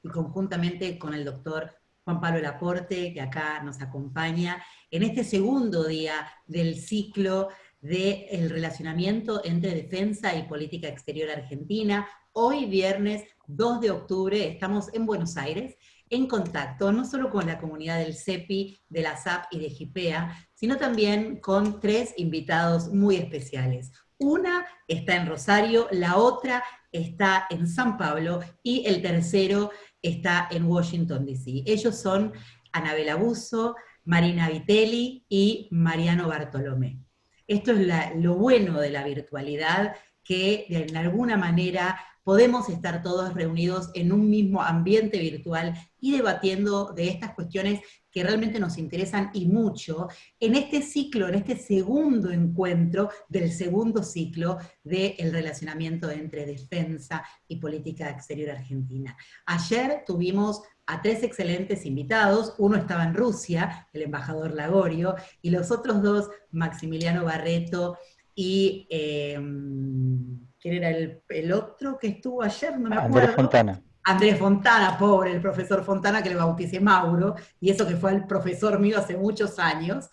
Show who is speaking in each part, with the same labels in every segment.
Speaker 1: y conjuntamente con el doctor Juan Pablo Laporte, que acá nos acompaña, en este segundo día del ciclo del relacionamiento entre defensa y política exterior argentina. Hoy, viernes 2 de octubre, estamos en Buenos Aires, en contacto no solo con la comunidad del CEPI, de la SAP y de GIPEA, sino también con 3 invitados muy especiales. Una está en Rosario, la otra está en San Pablo y el tercero está en Washington, D.C. Ellos son Anabela Busso, Marina Vitelli y Mariano Bartolomé. Esto es lo bueno de la virtualidad, que de alguna manera podemos estar todos reunidos en un mismo ambiente virtual y debatiendo de estas cuestiones que realmente nos interesan y mucho en este ciclo, en este segundo encuentro del segundo ciclo del relacionamiento entre defensa y política exterior argentina. Ayer tuvimos a 3 excelentes invitados, uno estaba en Rusia, el embajador Lagorio, y los otros 2, Maximiliano Barreto y ¿quién era el otro que estuvo ayer? No me
Speaker 2: Andrés
Speaker 1: acuerdo.
Speaker 2: Fontana.
Speaker 1: Andrés Fontana, pobre, el profesor Fontana, que le bauticé Mauro, y eso que fue el profesor mío hace muchos años,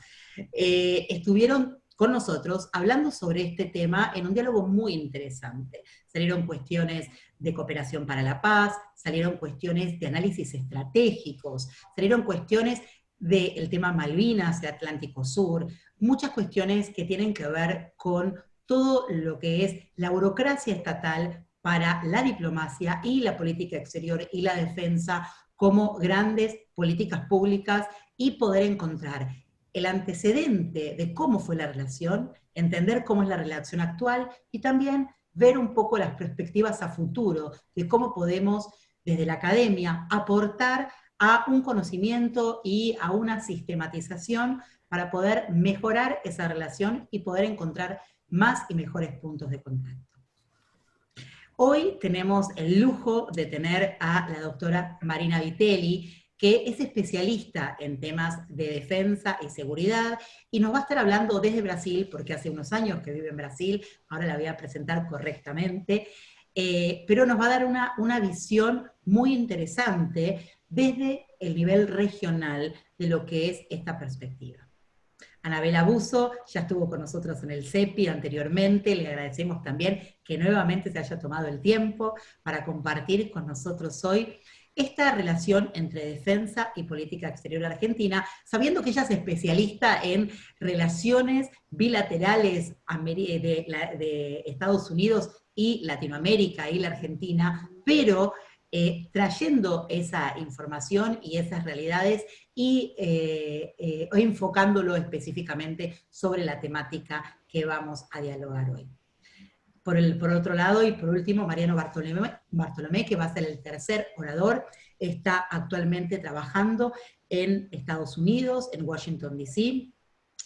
Speaker 1: estuvieron con nosotros hablando sobre este tema en un diálogo muy interesante. Salieron cuestiones de cooperación para la paz, salieron cuestiones de análisis estratégicos, salieron cuestiones del tema Malvinas, el Atlántico Sur, muchas cuestiones que tienen que ver con todo lo que es la burocracia estatal para la diplomacia y la política exterior y la defensa como grandes políticas públicas y poder encontrar el antecedente de cómo fue la relación, entender cómo es la relación actual y también ver un poco las perspectivas a futuro de cómo podemos desde la academia aportar a un conocimiento y a una sistematización para poder mejorar esa relación y poder encontrar más y mejores puntos de contacto. Hoy tenemos el lujo de tener a la doctora Marina Vitelli, que es especialista en temas de defensa y seguridad, y nos va a estar hablando desde Brasil, porque hace unos años que vive en Brasil, ahora la voy a presentar correctamente, pero nos va a dar una visión muy interesante desde el nivel regional de lo que es esta perspectiva. Anabela Busso ya estuvo con nosotros en el CEPI anteriormente, le agradecemos también que nuevamente se haya tomado el tiempo para compartir con nosotros hoy esta relación entre defensa y política exterior argentina, sabiendo que ella es especialista en relaciones bilaterales de Estados Unidos y Latinoamérica y la Argentina, pero trayendo esa información y esas realidades y enfocándolo específicamente sobre la temática que vamos a dialogar hoy. Por otro lado, y por último, Mariano Bartolomé, que va a ser el tercer orador, está actualmente trabajando en Estados Unidos, en Washington, D.C.,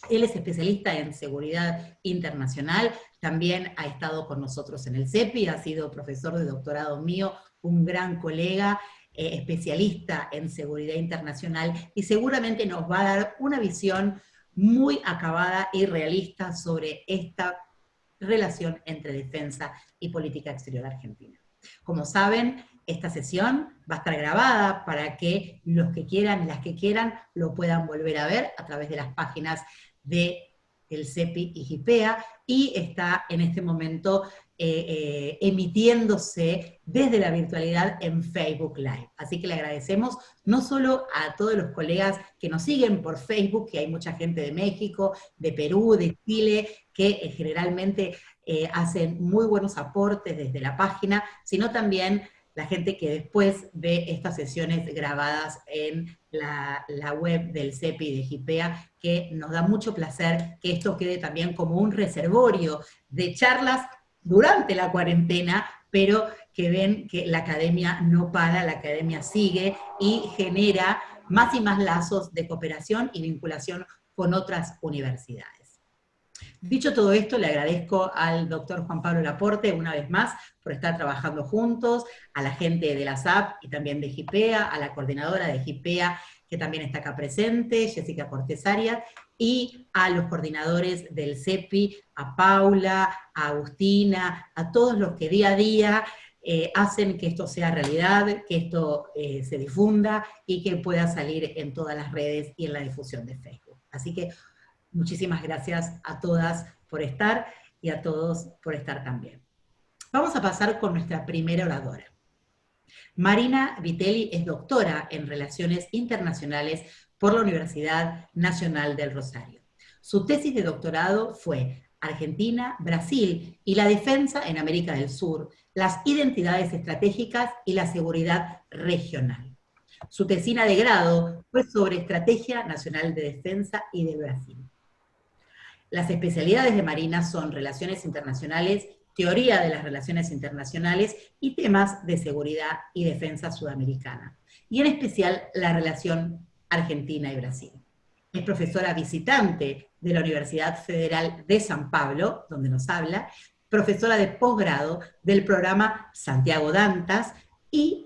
Speaker 1: él es especialista en seguridad internacional, también ha estado con nosotros en el CEPI, ha sido profesor de doctorado mío, un gran colega, especialista en seguridad internacional, y seguramente nos va a dar una visión muy acabada y realista sobre esta relación entre defensa y política exterior argentina. Como saben, esta sesión va a estar grabada para que los que quieran y las que quieran lo puedan volver a ver a través de las páginas del CEPI y GIPEA, y está en este momento emitiéndose desde la virtualidad en Facebook Live. Así que le agradecemos no solo a todos los colegas que nos siguen por Facebook, que hay mucha gente de México, de Perú, de Chile, que generalmente hacen muy buenos aportes desde la página, sino también la gente que después ve estas sesiones grabadas en la web del CEPI y de GIPEA, que nos da mucho placer que esto quede también como un reservorio de charlas durante la cuarentena, pero que ven que la academia no para, la academia sigue y genera más y más lazos de cooperación y vinculación con otras universidades. Dicho todo esto, le agradezco al doctor Juan Pablo Laporte una vez más por estar trabajando juntos, a la gente de la SAP y también de GIPEA, a la coordinadora de GIPEA que también está acá presente, Jessica Cortés Arias, y a los coordinadores del CEPI, a Paula, a Agustina, a todos los que día a día hacen que esto sea realidad, que esto se difunda y que pueda salir en todas las redes y en la difusión de Facebook. Así que muchísimas gracias a todas por estar y a todos por estar también. Vamos a pasar con nuestra primera oradora. Marina Vitelli es doctora en Relaciones Internacionales por la Universidad Nacional del Rosario. Su tesis de doctorado fue Argentina, Brasil y la defensa en América del Sur, las identidades estratégicas y la seguridad regional. Su tesina de grado fue sobre Estrategia Nacional de Defensa y de Brasil. Las especialidades de Marina son Relaciones Internacionales, Teoría de las Relaciones Internacionales y temas de seguridad y defensa sudamericana, y en especial la relación Argentina y Brasil. Es profesora visitante de la Universidad Federal de San Pablo, donde nos habla, profesora de posgrado del programa Santiago Dantas e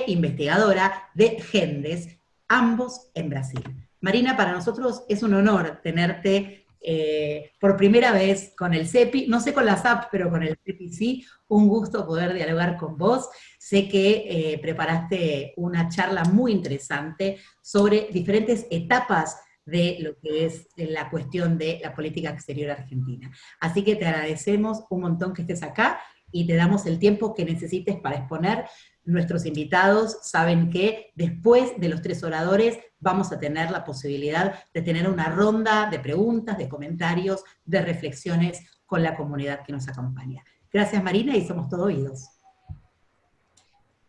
Speaker 1: investigadora de GENDES, ambos en Brasil. Marina, para nosotros es un honor tenerte por primera vez con el CEPI, no sé con la SAP, pero con el CEPI sí, un gusto poder dialogar con vos. Sé que preparaste una charla muy interesante sobre diferentes etapas de lo que es la cuestión de la política exterior argentina. Así que te agradecemos un montón que estés acá y te damos el tiempo que necesites para exponer. Nuestros invitados saben que después de los 3 oradores vamos a tener la posibilidad de tener una ronda de preguntas, de comentarios, de reflexiones con la comunidad que nos acompaña. Gracias, Marina, y somos todo oídos.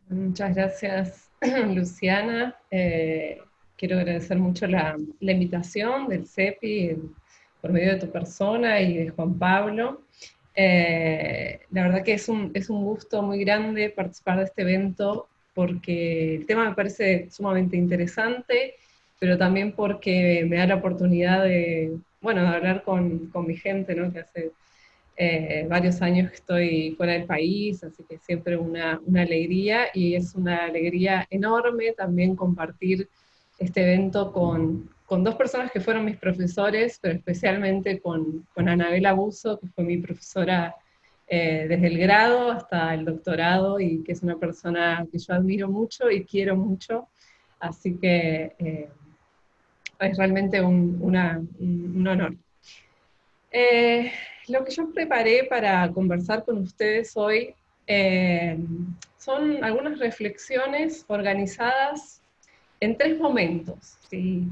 Speaker 2: Muchas gracias, Luciana. Quiero agradecer mucho la invitación del CEPI por medio de tu persona y de Juan Pablo. La verdad que es un gusto muy grande participar de este evento porque el tema me parece sumamente interesante, pero también porque me da la oportunidad de hablar con mi gente, ¿no? Que hace varios años que estoy fuera del país, así que siempre una alegría, y es una alegría enorme también compartir este evento con 2 personas que fueron mis profesores, pero especialmente con Anabela Buzo, que fue mi profesora desde el grado hasta el doctorado, y que es una persona que yo admiro mucho y quiero mucho, así que es realmente un honor. Lo que yo preparé para conversar con ustedes hoy son algunas reflexiones organizadas en 3 momentos, ¿sí?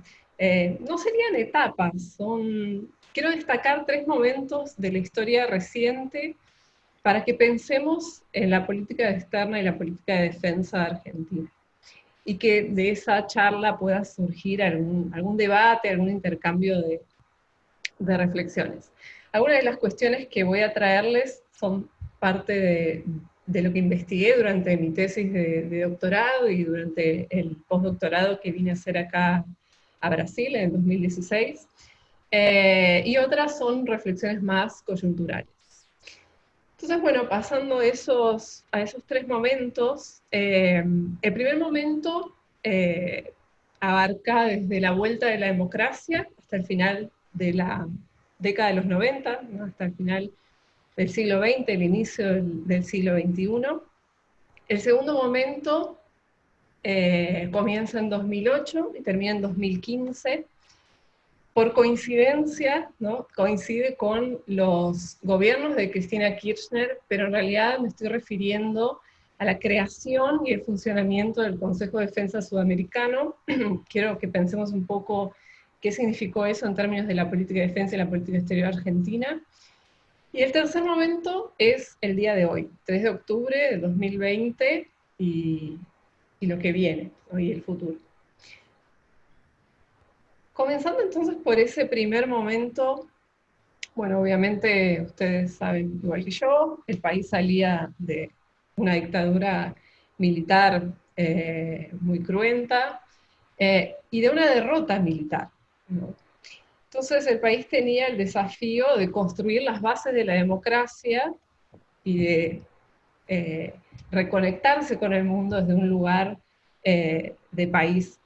Speaker 2: No serían etapas, quiero destacar 3 momentos de la historia reciente para que pensemos en la política externa y la política de defensa de Argentina, y que de esa charla pueda surgir algún debate, algún intercambio de reflexiones. Algunas de las cuestiones que voy a traerles son parte de lo que investigué durante mi tesis de doctorado y durante el postdoctorado que vine a hacer acá a Brasil en 2016, y otras son reflexiones más coyunturales. Entonces, bueno, pasando a esos 3 momentos, el primer momento abarca desde la vuelta de la democracia hasta el final de la década de los 90, ¿no? Hasta el final del siglo XX, el inicio del siglo XXI. El segundo momento comienza en 2008 y termina en 2015. Por coincidencia, ¿no? Coincide con los gobiernos de Cristina Kirchner, pero en realidad me estoy refiriendo a la creación y el funcionamiento del Consejo de Defensa Sudamericano. Quiero que pensemos un poco qué significó eso en términos de la política de defensa y la política exterior argentina. Y el tercer momento es el día de hoy, 3 de octubre de 2020, y lo que viene, ¿no? Y el futuro. Comenzando entonces por ese primer momento, bueno, obviamente ustedes saben igual que yo, el país salía de una dictadura militar muy cruenta y de una derrota militar, ¿no? Entonces el país tenía el desafío de construir las bases de la democracia y de reconectarse con el mundo desde un lugar de país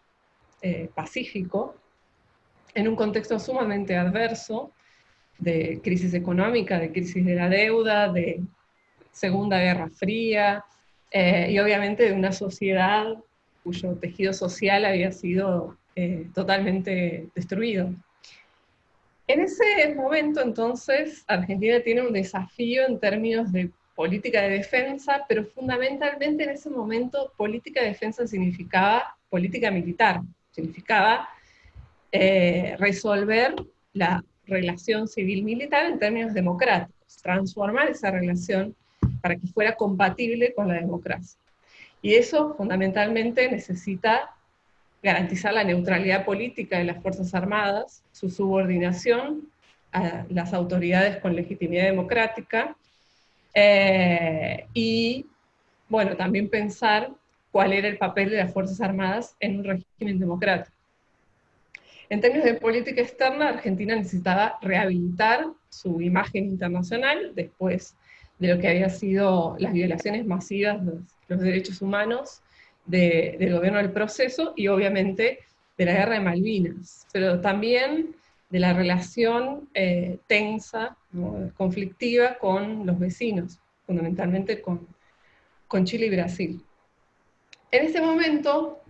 Speaker 2: pacífico, en un contexto sumamente adverso, de crisis económica, de crisis de la deuda, de Segunda Guerra Fría, y obviamente de una sociedad cuyo tejido social había sido totalmente destruido. En ese momento, entonces, Argentina tiene un desafío en términos de política de defensa, pero fundamentalmente en ese momento política de defensa significaba política militar, significaba resolver la relación civil-militar en términos democráticos, transformar esa relación para que fuera compatible con la democracia. Y eso fundamentalmente necesita garantizar la neutralidad política de las Fuerzas Armadas, su subordinación a las autoridades con legitimidad democrática, y, bueno, también pensar cuál era el papel de las Fuerzas Armadas en un régimen democrático. En términos de política externa, Argentina necesitaba rehabilitar su imagen internacional después de lo que había sido las violaciones masivas de los derechos humanos del gobierno del proceso y obviamente de la guerra de Malvinas, pero también de la relación tensa, ¿no?, conflictiva con los vecinos, fundamentalmente con Chile y Brasil. En este momento,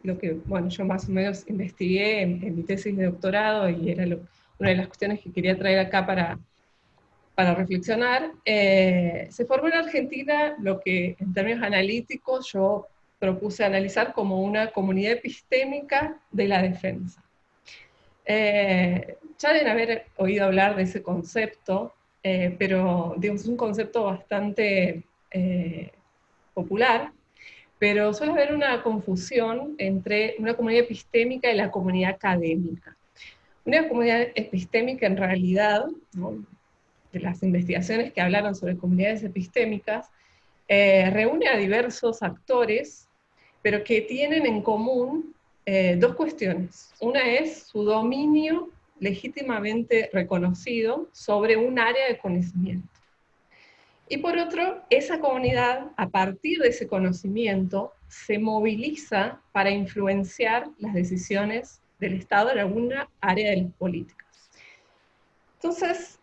Speaker 2: lo que, bueno, yo más o menos investigué en mi tesis de doctorado, y era una de las cuestiones que quería traer acá para reflexionar, se formó en Argentina lo que en términos analíticos yo propuse analizar como una comunidad epistémica de la defensa. Ya deben haber oído hablar de ese concepto, pero digamos, es un concepto bastante popular, pero suele haber una confusión entre una comunidad epistémica y la comunidad académica. Una comunidad epistémica, en realidad, ¿no?, de las investigaciones que hablaron sobre comunidades epistémicas, reúne a diversos actores, pero que tienen en común dos cuestiones. Una es su dominio legítimamente reconocido sobre un área de conocimiento. Y por otro, esa comunidad, a partir de ese conocimiento, se moviliza para influenciar las decisiones del Estado en alguna área de las políticas. Entonces,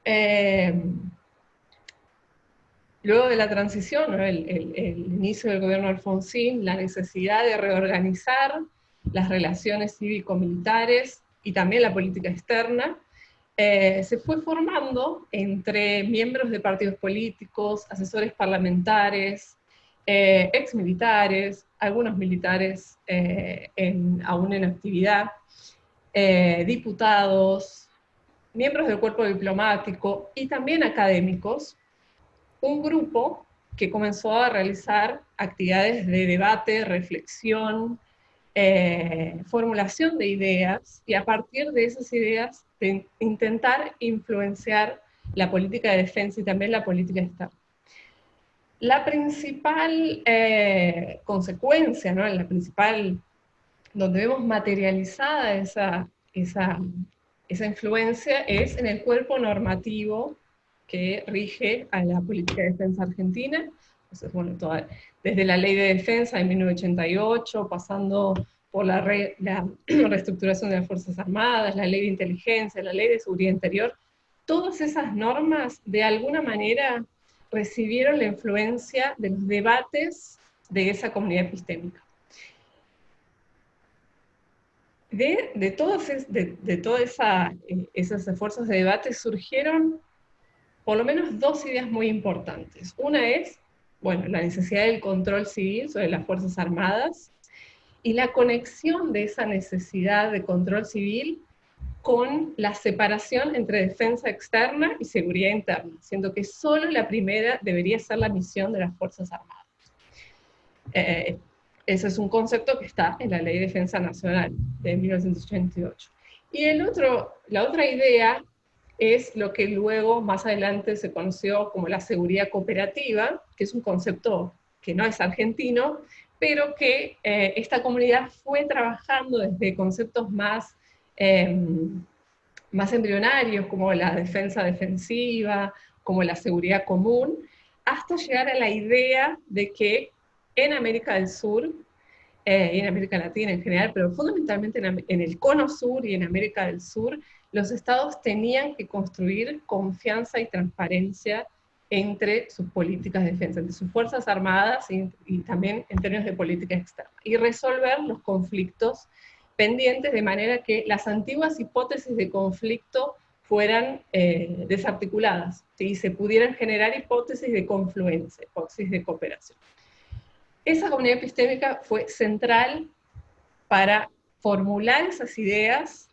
Speaker 2: luego de la transición, ¿no?, el inicio del gobierno Alfonsín, la necesidad de reorganizar las relaciones cívico-militares y también la política externa, se fue formando entre miembros de partidos políticos, asesores parlamentares, exmilitares, algunos militares aún en actividad, diputados, miembros del cuerpo diplomático y también académicos, un grupo que comenzó a realizar actividades de debate, reflexión, formulación de ideas, y a partir de esas ideas de intentar influenciar la política de defensa y también la política externa. La principal consecuencia, ¿no?, la principal, donde vemos materializada esa influencia, es en el cuerpo normativo que rige a la política de defensa argentina. Entonces, bueno, desde la Ley de Defensa de 1988, pasando por la reestructuración de las Fuerzas Armadas, la Ley de Inteligencia, la Ley de Seguridad Interior, todas esas normas de alguna manera recibieron la influencia de los debates de esa comunidad epistémica. De todos esos esfuerzos de debate surgieron por lo menos dos ideas muy importantes. Una es, bueno, la necesidad del control civil sobre las Fuerzas Armadas y la conexión de esa necesidad de control civil con la separación entre defensa externa y seguridad interna, siendo que solo la primera debería ser la misión de las Fuerzas Armadas. Ese es un concepto que está en la Ley de Defensa Nacional de 1988. Y la otra idea es lo que luego, más adelante, se conoció como la seguridad cooperativa, que es un concepto que no es argentino, pero que esta comunidad fue trabajando desde conceptos más embrionarios, como la defensa defensiva, como la seguridad común, hasta llegar a la idea de que en América del Sur, y en América Latina en general, pero fundamentalmente en el Cono Sur y en América del Sur, los estados tenían que construir confianza y transparencia entre sus políticas de defensa, entre sus fuerzas armadas y también en términos de política externa, y resolver los conflictos pendientes de manera que las antiguas hipótesis de conflicto fueran desarticuladas, ¿sí? Y se pudieran generar hipótesis de confluencia, hipótesis de cooperación. Esa comunidad epistémica fue central para formular esas ideas,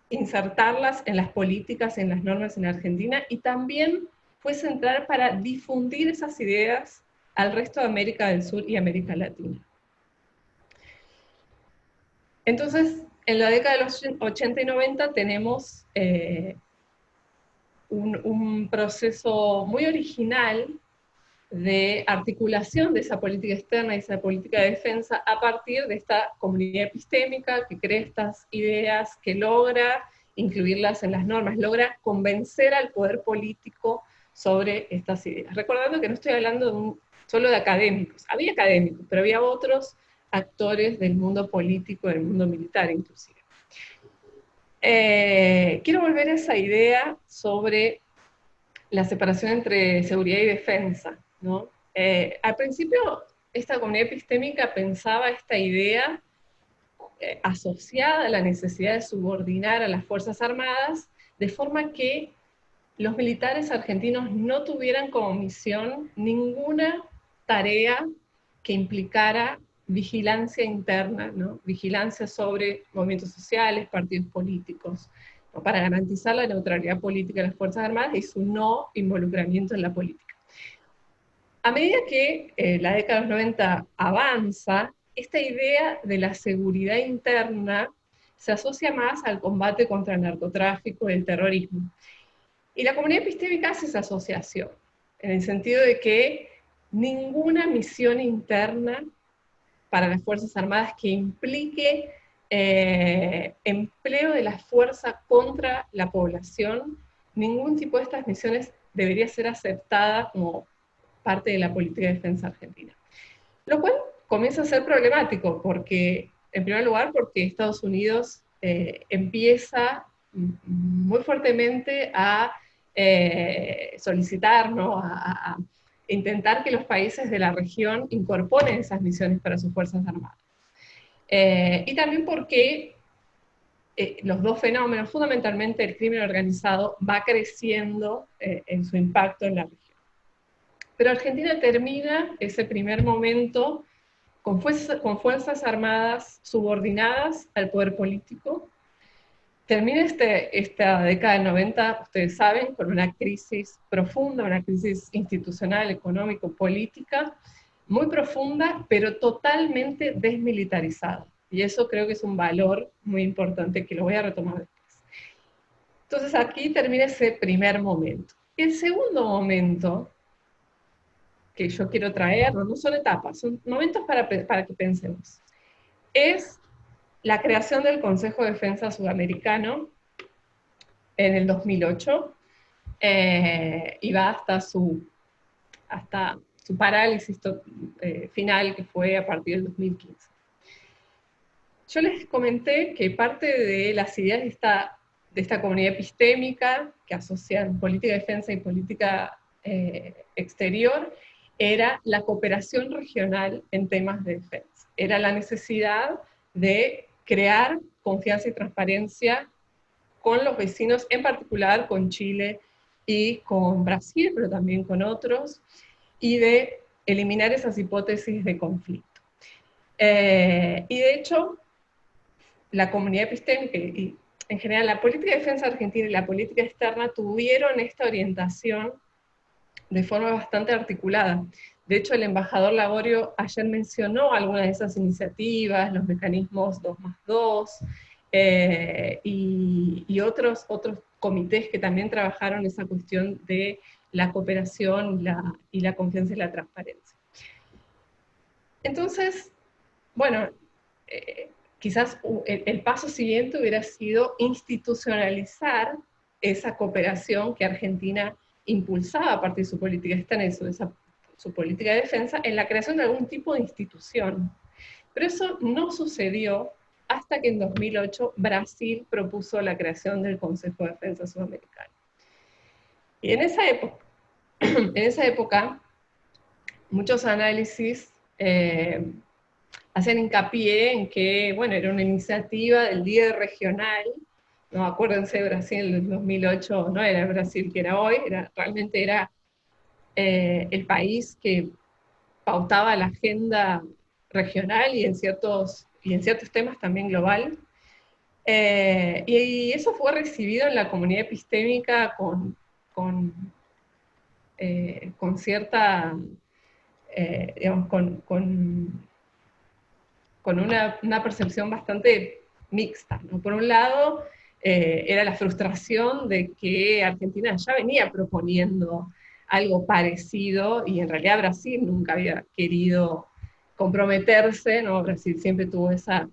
Speaker 2: insertarlas en las políticas, en las normas en Argentina, y también fue central para difundir esas ideas al resto de América del Sur y América Latina. Entonces, en la década de los 80 y 90 tenemos un proceso muy original de articulación de esa política externa y esa política de defensa a partir de esta comunidad epistémica que crea estas ideas, que logra incluirlas en las normas, logra convencer al poder político sobre estas ideas. Recordando que no estoy hablando solo de académicos, había académicos, pero había otros actores del mundo político, del mundo militar inclusive. Quiero volver a esa idea sobre la separación entre seguridad y defensa, ¿no? Al principio, esta comunidad epistémica pensaba esta idea asociada a la necesidad de subordinar a las Fuerzas Armadas, de forma que los militares argentinos no tuvieran como misión ninguna tarea que implicara vigilancia interna, ¿no? Vigilancia sobre movimientos sociales, partidos políticos, ¿no? Para garantizar la neutralidad política de las Fuerzas Armadas y su no involucramiento en la política. A medida que la década de los 90 avanza, esta idea de la seguridad interna se asocia más al combate contra el narcotráfico y el terrorismo. Y la comunidad epistémica hace esa asociación, en el sentido de que ninguna misión interna para las Fuerzas Armadas que implique empleo de la fuerza contra la población, ningún tipo de estas misiones debería ser aceptada como parte de la política de defensa argentina. Lo cual comienza a ser problemático, porque, en primer lugar, porque Estados Unidos empieza muy fuertemente a solicitar, ¿no? a intentar que los países de la región incorporen esas misiones para sus Fuerzas Armadas. Y también porque los dos fenómenos, fundamentalmente el crimen organizado, va creciendo en su impacto en la región. Pero Argentina termina ese primer momento con fuerzas armadas subordinadas al poder político. Termina esta década del 90, ustedes saben, con una crisis profunda, una crisis institucional, económico, política, muy profunda, pero totalmente desmilitarizada. Y eso creo que es un valor muy importante que lo voy a retomar después. Entonces aquí termina ese primer momento. El segundo momento que yo quiero traer, no son etapas, son momentos para que pensemos, es la creación del Consejo de Defensa Sudamericano en el 2008, y va hasta su parálisis final, que fue a partir del 2015. Yo les comenté que parte de las ideas de esta comunidad epistémica, que asocian política de defensa y política exterior, era la cooperación regional en temas de defensa. Era la necesidad de crear confianza y transparencia con los vecinos, en particular con Chile y con Brasil, pero también con otros, y de eliminar esas hipótesis de conflicto. Y de hecho, la comunidad epistémica y en general la política de defensa argentina y la política externa tuvieron esta orientación de forma bastante articulada. De hecho, el embajador Lagorio ayer mencionó algunas de esas iniciativas, los mecanismos 2+2, y otros comités que también trabajaron esa cuestión de la cooperación y la confianza y la transparencia. Entonces, bueno, quizás el paso siguiente hubiera sido institucionalizar esa cooperación que Argentina impulsaba a partir de su política externa y su política de defensa en la creación de algún tipo de institución. Pero eso no sucedió hasta que en 2008 Brasil propuso la creación del Consejo de Defensa Sudamericano. Y en esa época, en esa época, muchos análisis hacían hincapié en que, bueno, era una iniciativa del líder regional, no, acuérdense de Brasil en el 2008, no era el Brasil que era hoy, realmente era el país que pautaba la agenda regional y en ciertos temas también global. Y eso fue recibido en la comunidad epistémica con, con cierta, digamos, con una percepción bastante mixta, ¿no? Por un lado, era la frustración de que Argentina ya venía proponiendo algo parecido y en realidad Brasil nunca había querido comprometerse, ¿no? Brasil siempre tuvo esa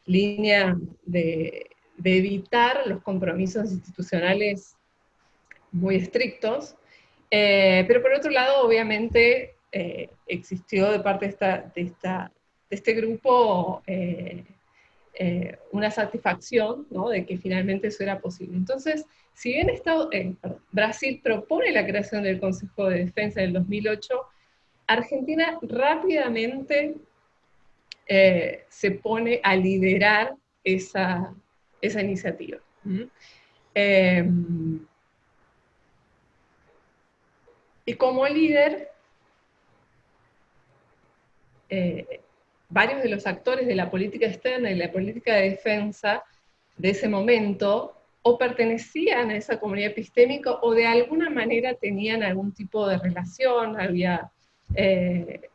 Speaker 2: línea de evitar los compromisos institucionales muy estrictos, pero por otro lado, obviamente, existió de parte de este grupo una satisfacción, ¿no? De que finalmente eso era posible. Entonces, si bien Brasil propone la creación del Consejo de Defensa en el 2008, Argentina rápidamente se pone a liderar esa iniciativa. ¿Mm? Eh, y como líder, varios de los actores de la política externa y la política de defensa de ese momento o pertenecían a esa comunidad epistémica o de alguna manera tenían algún tipo de relación.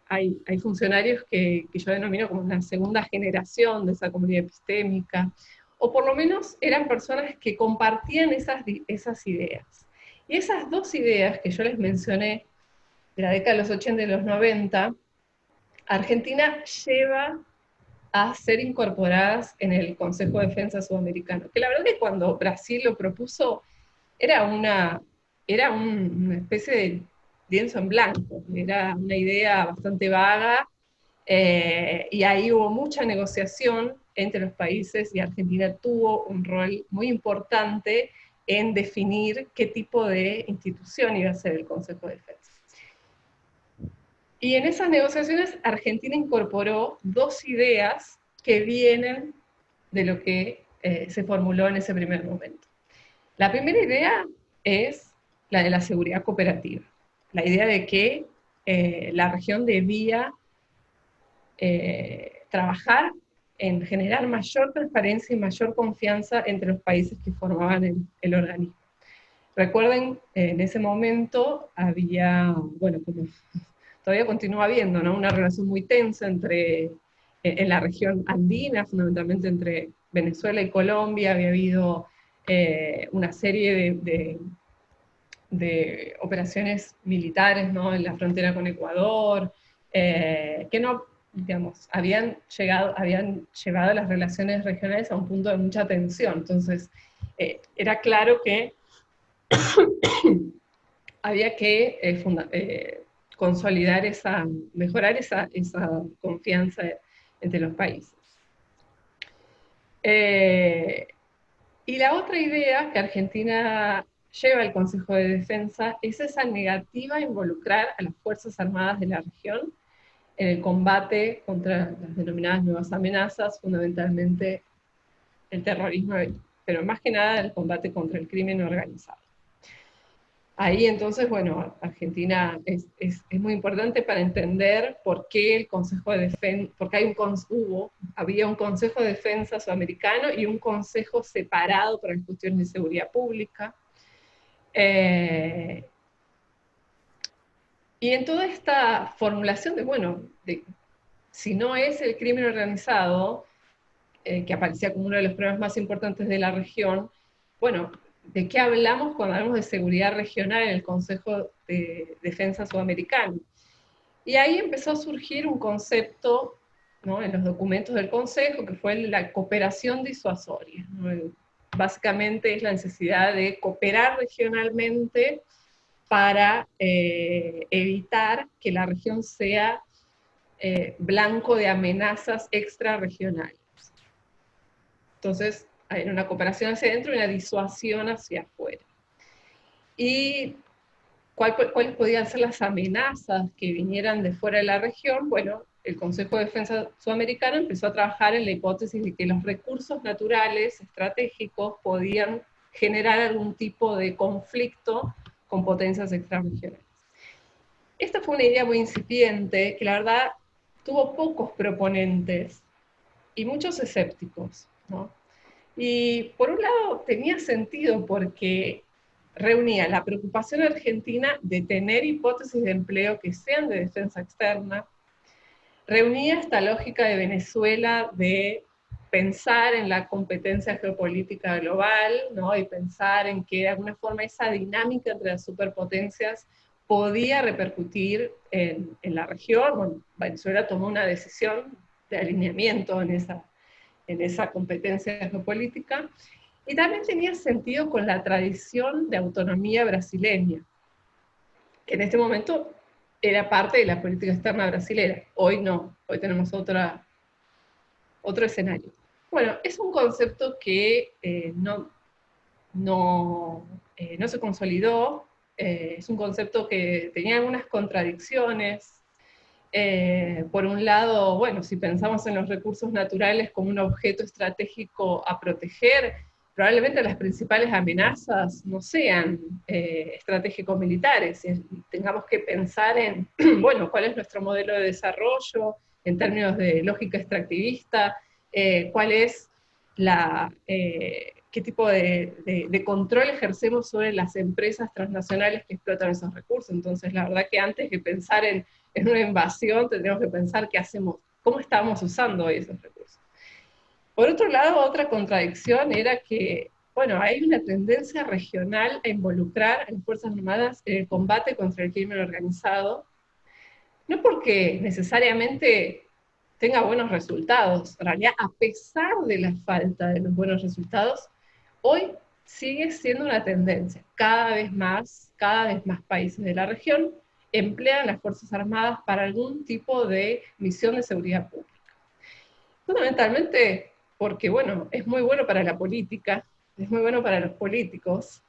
Speaker 2: Hay funcionarios que yo denomino como la segunda generación de esa comunidad epistémica, o por lo menos eran personas que compartían esas ideas. Y esas dos ideas que yo les mencioné, de la década de los 80 y los 90, Argentina lleva a ser incorporadas en el Consejo de Defensa Sudamericano. Que la verdad es que cuando Brasil lo propuso era una especie de lienzo en blanco, era una idea bastante vaga, y ahí hubo mucha negociación entre los países y Argentina tuvo un rol muy importante en definir qué tipo de institución iba a ser el Consejo de Defensa. Y en esas negociaciones Argentina incorporó dos ideas que vienen de lo que se formuló en ese primer momento. La primera idea es la de la seguridad cooperativa, la idea de que la región debía trabajar en generar mayor transparencia y mayor confianza entre los países que formaban el organismo. Recuerden, en ese momento había, bueno, como todavía continúa habiendo, ¿no? Una relación muy tensa en la región andina, fundamentalmente entre Venezuela y Colombia. Había habido una serie de operaciones militares, ¿no? En la frontera con Ecuador, que no, digamos, habían llevado las relaciones regionales a un punto de mucha tensión. Entonces, era claro que había que consolidar mejorar esa confianza entre los países. Y la otra idea que Argentina lleva al Consejo de Defensa es esa negativa a involucrar a las Fuerzas Armadas de la región en el combate contra las denominadas nuevas amenazas, fundamentalmente el terrorismo, pero más que nada el combate contra el crimen organizado. Ahí entonces, bueno, Argentina es muy importante para entender por qué el Consejo de Defensa, porque había un Consejo de Defensa sudamericano y un consejo separado para las cuestiones de seguridad pública. Y en toda esta formulación de, bueno, si no es el crimen organizado, que aparecía como uno de los problemas más importantes de la región, bueno, ¿de qué hablamos cuando hablamos de seguridad regional en el Consejo de Defensa Sudamericano? Y ahí empezó a surgir un concepto, ¿no? En los documentos del Consejo, que fue la cooperación disuasoria, ¿no? Básicamente es la necesidad de cooperar regionalmente para evitar que la región sea blanco de amenazas extrarregionales. Entonces, hay una cooperación hacia adentro y una disuasión hacia afuera. Y cuáles podían ser las amenazas que vinieran de fuera de la región. Bueno, el Consejo de Defensa Sudamericano empezó a trabajar en la hipótesis de que los recursos naturales estratégicos podían generar algún tipo de conflicto con potencias extrarregionales. Esta fue una idea muy incipiente, que la verdad tuvo pocos proponentes y muchos escépticos, ¿no? Y por un lado tenía sentido porque reunía la preocupación argentina de tener hipótesis de empleo que sean de defensa externa, reunía esta lógica de Venezuela de pensar en la competencia geopolítica global, ¿no? Y pensar en que de alguna forma esa dinámica entre las superpotencias podía repercutir en la región. Bueno, Venezuela tomó una decisión de alineamiento en esa competencia geopolítica, y también tenía sentido con la tradición de autonomía brasileña, que en este momento era parte de la política externa brasilera. Hoy no, hoy tenemos otro escenario. Bueno, es un concepto que no se consolidó, es un concepto que tenía algunas contradicciones. Por un lado, bueno, si pensamos en los recursos naturales como un objeto estratégico a proteger, probablemente las principales amenazas no sean estratégico-militares, y tengamos que pensar en, bueno, cuál es nuestro modelo de desarrollo en términos de lógica extractivista, cuál es qué tipo de control ejercemos sobre las empresas transnacionales que explotan esos recursos. Entonces, la verdad que antes de pensar en una invasión, tendríamos que pensar qué hacemos, cómo estamos usando esos recursos. Por otro lado, otra contradicción era que, bueno, hay una tendencia regional a involucrar a las Fuerzas Armadas en el combate contra el crimen organizado, no porque necesariamente tenga buenos resultados, en realidad, a pesar de la falta de los buenos resultados, hoy sigue siendo una tendencia. Cada vez más países de la región emplean las Fuerzas Armadas para algún tipo de misión de seguridad pública. Fundamentalmente porque, bueno, es muy bueno para la política, es muy bueno para los políticos,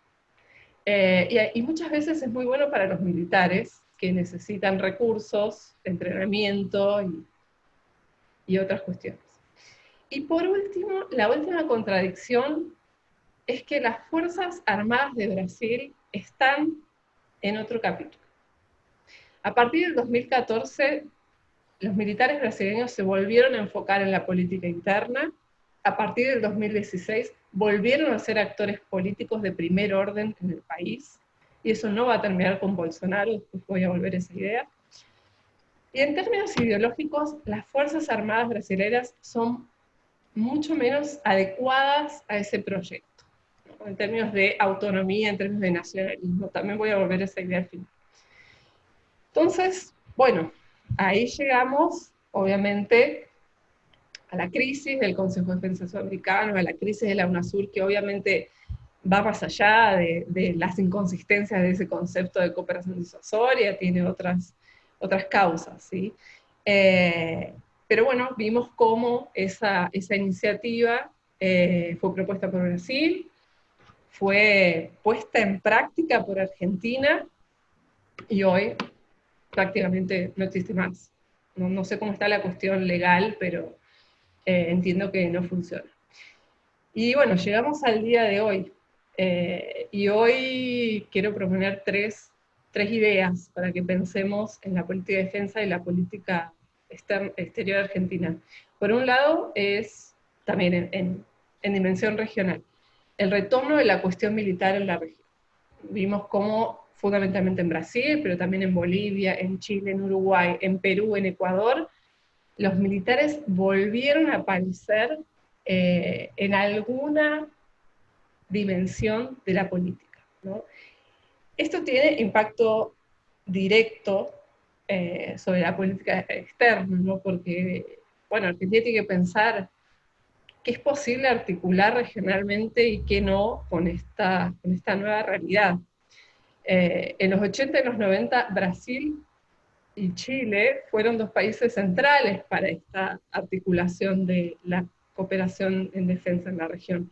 Speaker 2: y muchas veces es muy bueno para los militares, que necesitan recursos, entrenamiento y otras cuestiones. Y por último, la última contradicción es que las Fuerzas Armadas de Brasil están en otro capítulo. A partir del 2014, los militares brasileños se volvieron a enfocar en la política interna. A partir del 2016, volvieron a ser actores políticos de primer orden en el país, y eso no va a terminar con Bolsonaro, después voy a volver a esa idea. Y en términos ideológicos, las Fuerzas Armadas brasileñas son mucho menos adecuadas a ese proyecto, ¿no? En términos de autonomía, en términos de nacionalismo. También voy a volver a esa idea al final. Entonces, bueno, ahí llegamos, obviamente, a la crisis del Consejo de Defensa Sudamericano, a la crisis de la UNASUR, que obviamente va más allá de las inconsistencias de ese concepto de cooperación disuasoria, tiene otras causas, ¿sí? Pero bueno, vimos cómo esa iniciativa fue propuesta por Brasil, fue puesta en práctica por Argentina, y hoy prácticamente no existe más. No sé cómo está la cuestión legal, pero entiendo que no funciona. Y bueno, llegamos al día de hoy. Y hoy quiero proponer tres ideas para que pensemos en la política de defensa y la política exterior argentina. Por un lado, es también en dimensión regional, el retorno de la cuestión militar en la región. Vimos cómo fundamentalmente en Brasil, pero también en Bolivia, en Chile, en Uruguay, en Perú, en Ecuador, los militares volvieron a aparecer en alguna dimensión de la política, ¿no? Esto tiene impacto directo sobre la política externa, ¿no? Porque, bueno, Argentina tiene que pensar qué es posible articular regionalmente y qué no con esta nueva realidad. En los 80 y los 90, Brasil y Chile fueron dos países centrales para esta articulación de la cooperación en defensa en la región.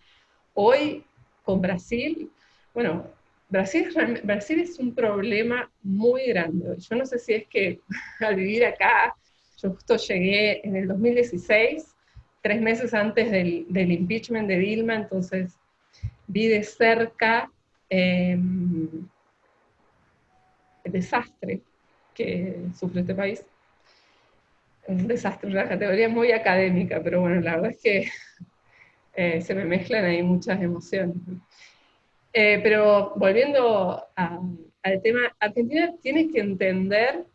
Speaker 2: Hoy, con Brasil, bueno, Brasil es un problema muy grande. Yo no sé si es que al vivir acá, yo justo llegué en el 2016, 3 meses antes del impeachment de Dilma, entonces vi de cerca el desastre que sufre este país. Un desastre, una categoría muy académica, pero bueno, la verdad es que se me mezclan ahí muchas emociones. Pero volviendo al tema, Argentina tiene que entender,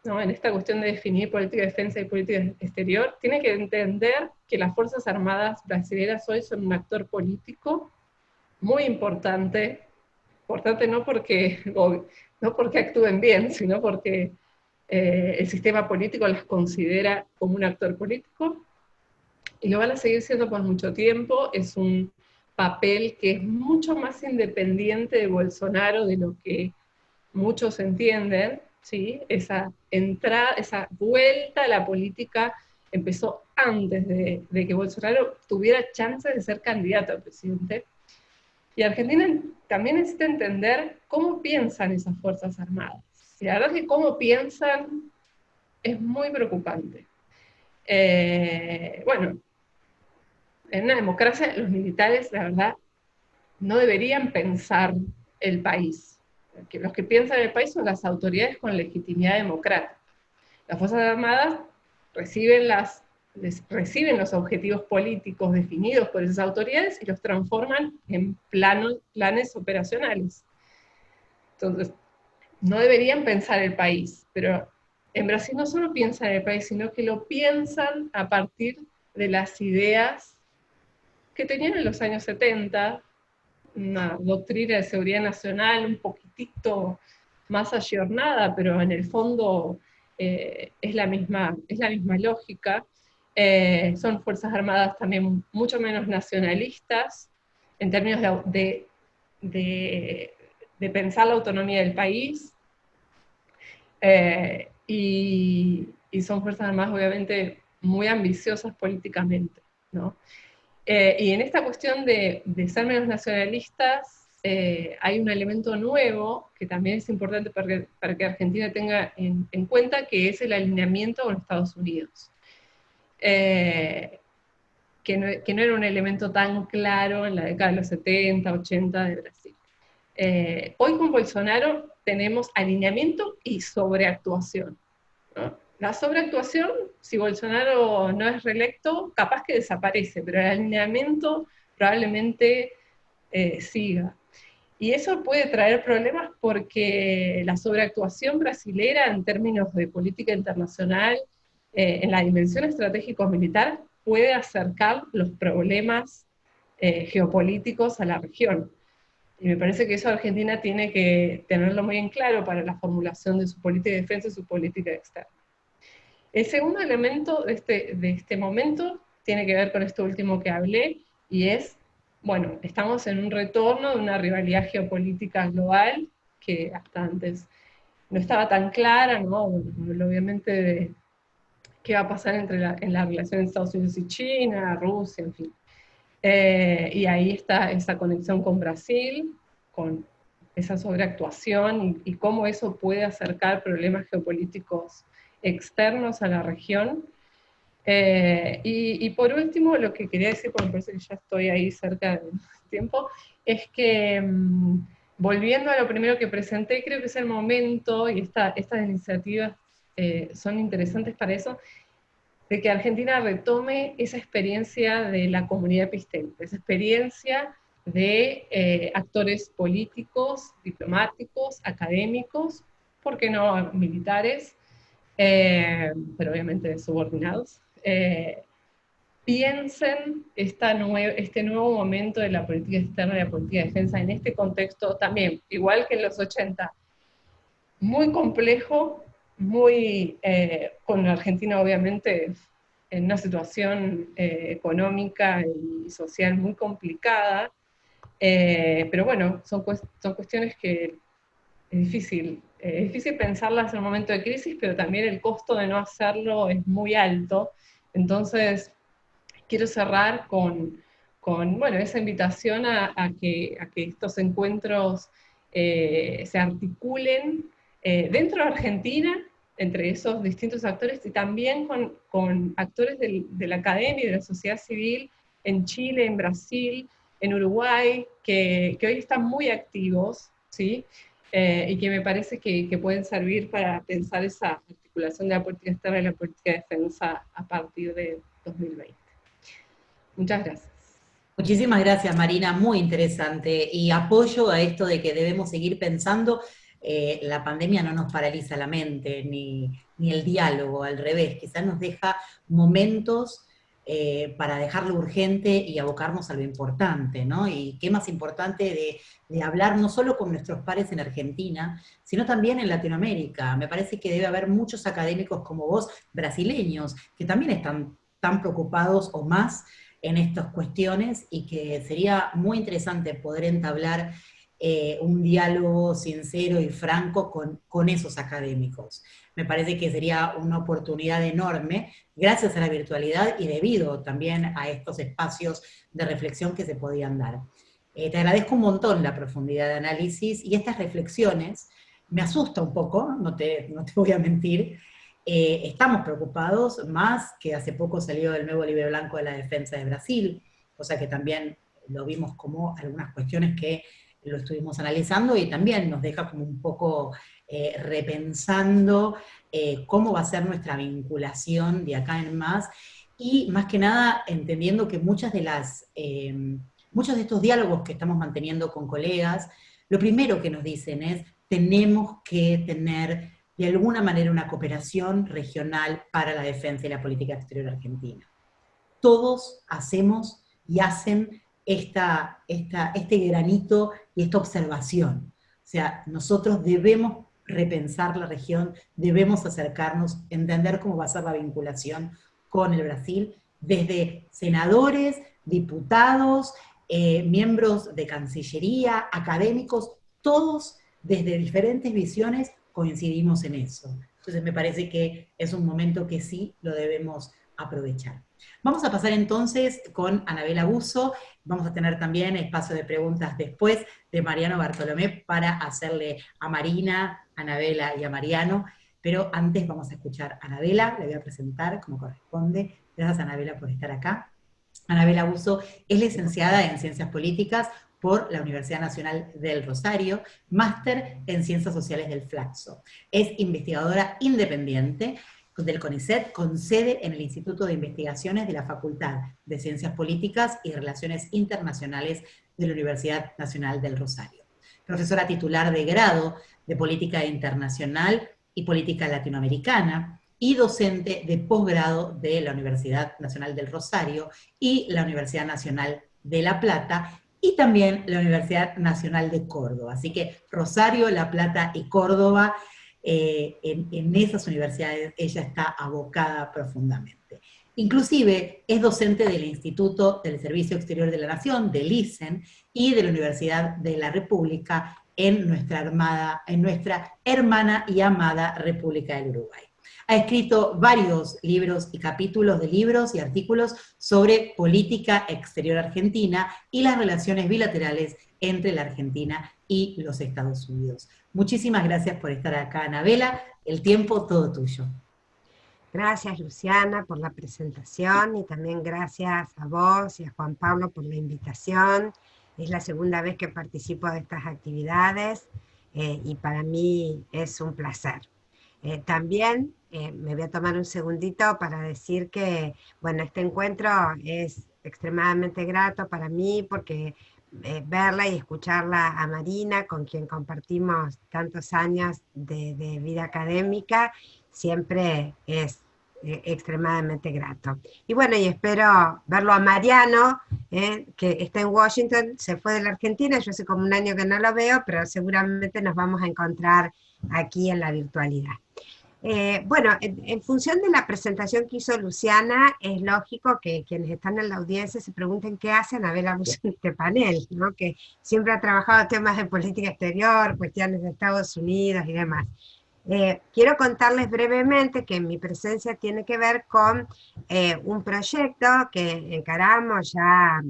Speaker 2: ¿no?, en esta cuestión de definir política de defensa y política exterior, tiene que entender que las Fuerzas Armadas brasileñas hoy son un actor político muy importante, importante no porque actúen bien, sino porque el sistema político las considera como un actor político, y lo van a seguir siendo por mucho tiempo. Es un papel que es mucho más independiente de Bolsonaro de lo que muchos entienden, ¿sí? Esa entrada, esa vuelta a la política empezó antes de que Bolsonaro tuviera chances de ser candidato a presidente. Y Argentina también necesita entender cómo piensan esas Fuerzas Armadas. Y la verdad es que cómo piensan es muy preocupante. Bueno, en una democracia los militares, la verdad, no deberían pensar el país. Los que piensan el país son las autoridades con legitimidad democrática. Las Fuerzas Armadas reciben los objetivos políticos definidos por esas autoridades y los transforman en planes operacionales. Entonces, no deberían pensar el país, pero en Brasil no solo piensan el país, sino que lo piensan a partir de las ideas que tenían en los años 70, una doctrina de seguridad nacional un poquitito más ayornada, pero en el fondo es la misma lógica. Son Fuerzas Armadas también mucho menos nacionalistas, en términos de pensar la autonomía del país, y son Fuerzas Armadas obviamente muy ambiciosas políticamente, ¿no? Y en esta cuestión de ser menos nacionalistas, hay un elemento nuevo que también es importante para que Argentina tenga en cuenta, que es el alineamiento con Estados Unidos. Que no era un elemento tan claro en la década de los 70, 80 de Brasil. Hoy con Bolsonaro tenemos alineamiento y sobreactuación, ¿no? La sobreactuación, si Bolsonaro no es reelecto, capaz que desaparece, pero el alineamiento probablemente siga. Y eso puede traer problemas porque la sobreactuación brasilera en términos de política internacional, en la dimensión estratégico-militar, puede acercar los problemas geopolíticos a la región. Y me parece que eso Argentina tiene que tenerlo muy en claro para la formulación de su política de defensa y su política externa. El segundo elemento de este momento tiene que ver con esto último que hablé, y es, bueno, estamos en un retorno de una rivalidad geopolítica global que hasta antes no estaba tan clara, ¿no? Bueno, obviamente de qué va a pasar en la relación de Estados Unidos y China, Rusia, en fin. Y ahí está esa conexión con Brasil, con esa sobreactuación y cómo eso puede acercar problemas geopolíticos externos a la región. Y por último, lo que quería decir, porque me parece que ya estoy ahí cerca del tiempo, es que volviendo a lo primero que presenté, creo que es el momento, y estas iniciativas son interesantes para eso, de que Argentina retome esa experiencia de la comunidad epistémica, esa experiencia de actores políticos, diplomáticos, académicos, ¿por qué no militares? Pero obviamente subordinados, piensen este nuevo momento de la política externa y la política de defensa en este contexto también, igual que en los 80, muy complejo, con Argentina obviamente en una situación económica y social muy complicada, pero bueno, son cuestiones que es difícil pensarlas en un momento de crisis, pero también el costo de no hacerlo es muy alto. Entonces, quiero cerrar con bueno, esa invitación a que estos encuentros se articulen dentro de Argentina, entre esos distintos actores, y también con actores de la academia y de la sociedad civil en Chile, en Brasil, en Uruguay, que hoy están muy activos, ¿sí? Y que me parece que pueden servir para pensar esa articulación de la política externa y la política de defensa a partir de 2020. Muchas gracias.
Speaker 1: Muchísimas gracias, Marina, muy interesante. Y apoyo a esto de que debemos seguir pensando. La pandemia no nos paraliza la mente, ni el diálogo, al revés, quizás nos deja momentos para dejarlo urgente y abocarnos a lo importante, ¿no? Y qué más importante de hablar no solo con nuestros pares en Argentina, sino también en Latinoamérica. Me parece que debe haber muchos académicos como vos, brasileños, que también están tan preocupados o más en estas cuestiones y que sería muy interesante poder entablar un diálogo sincero y franco con esos académicos. Me parece que sería una oportunidad enorme, gracias a la virtualidad y debido también a estos espacios de reflexión que se podían dar. Te agradezco un montón la profundidad de análisis y estas reflexiones. Me asusta un poco, no te voy a mentir. Estamos preocupados, más que hace poco salió el nuevo libro blanco de la defensa de Brasil, cosa que también lo vimos como algunas cuestiones que lo estuvimos analizando y también nos deja como un poco repensando cómo va a ser nuestra vinculación de acá en más, y más que nada entendiendo que muchos de estos diálogos que estamos manteniendo con colegas, lo primero que nos dicen es, tenemos que tener de alguna manera una cooperación regional para la defensa y la política exterior argentina. Todos hacemos y hacen este granito y esta observación. O sea, nosotros debemos repensar la región, debemos acercarnos, entender cómo va a ser la vinculación con el Brasil, desde senadores, diputados, miembros de Cancillería, académicos, todos desde diferentes visiones coincidimos en eso. Entonces me parece que es un momento que sí lo debemos aprovechar. Vamos a pasar entonces con Anabela Busso. Vamos a tener también espacio de preguntas después de Mariano Bartolomé para hacerle a Marina, a Anabela y a Mariano, pero antes vamos a escuchar a Anabela, le voy a presentar como corresponde. Gracias, Anabela, por estar acá. Anabela Busso es licenciada en Ciencias Políticas por la Universidad Nacional del Rosario, máster en Ciencias Sociales del Flaxo. Es investigadora independiente del CONICET, con sede en el Instituto de Investigaciones de la Facultad de Ciencias Políticas y Relaciones Internacionales de la Universidad Nacional del Rosario. Profesora titular de grado de Política Internacional y Política Latinoamericana, y docente de posgrado de la Universidad Nacional del Rosario y la Universidad Nacional de La Plata, y también la Universidad Nacional de Córdoba. Así que Rosario, La Plata y Córdoba, en esas universidades ella está abocada profundamente. Inclusive es docente del Instituto del Servicio Exterior de la Nación, del ISEN, y de la Universidad de la República en nuestra hermana y amada República del Uruguay. Ha escrito varios libros y capítulos de libros y artículos sobre política exterior argentina y las relaciones bilaterales entre la Argentina y los Estados Unidos. Muchísimas gracias por estar acá, Anabela. El tiempo todo tuyo.
Speaker 3: Gracias, Luciana, por la presentación, y también gracias a vos y a Juan Pablo por la invitación. Es la segunda vez que participo de estas actividades y para mí es un placer. También me voy a tomar un segundito para decir que, bueno, este encuentro es extremadamente grato para mí porque verla y escucharla a Marina, con quien compartimos tantos años de vida académica, siempre es extremadamente grato. Y bueno, y espero verlo a Mariano, que está en Washington, se fue de la Argentina, yo hace como un año que no lo veo, pero seguramente nos vamos a encontrar aquí en la virtualidad. Bueno, en función de la presentación que hizo Luciana, es lógico que quienes están en la audiencia se pregunten qué hace Anabela Busso en este panel, ¿no? Que siempre ha trabajado temas de política exterior, cuestiones de Estados Unidos y demás. Quiero contarles brevemente que mi presencia tiene que ver con un proyecto que encaramos ya,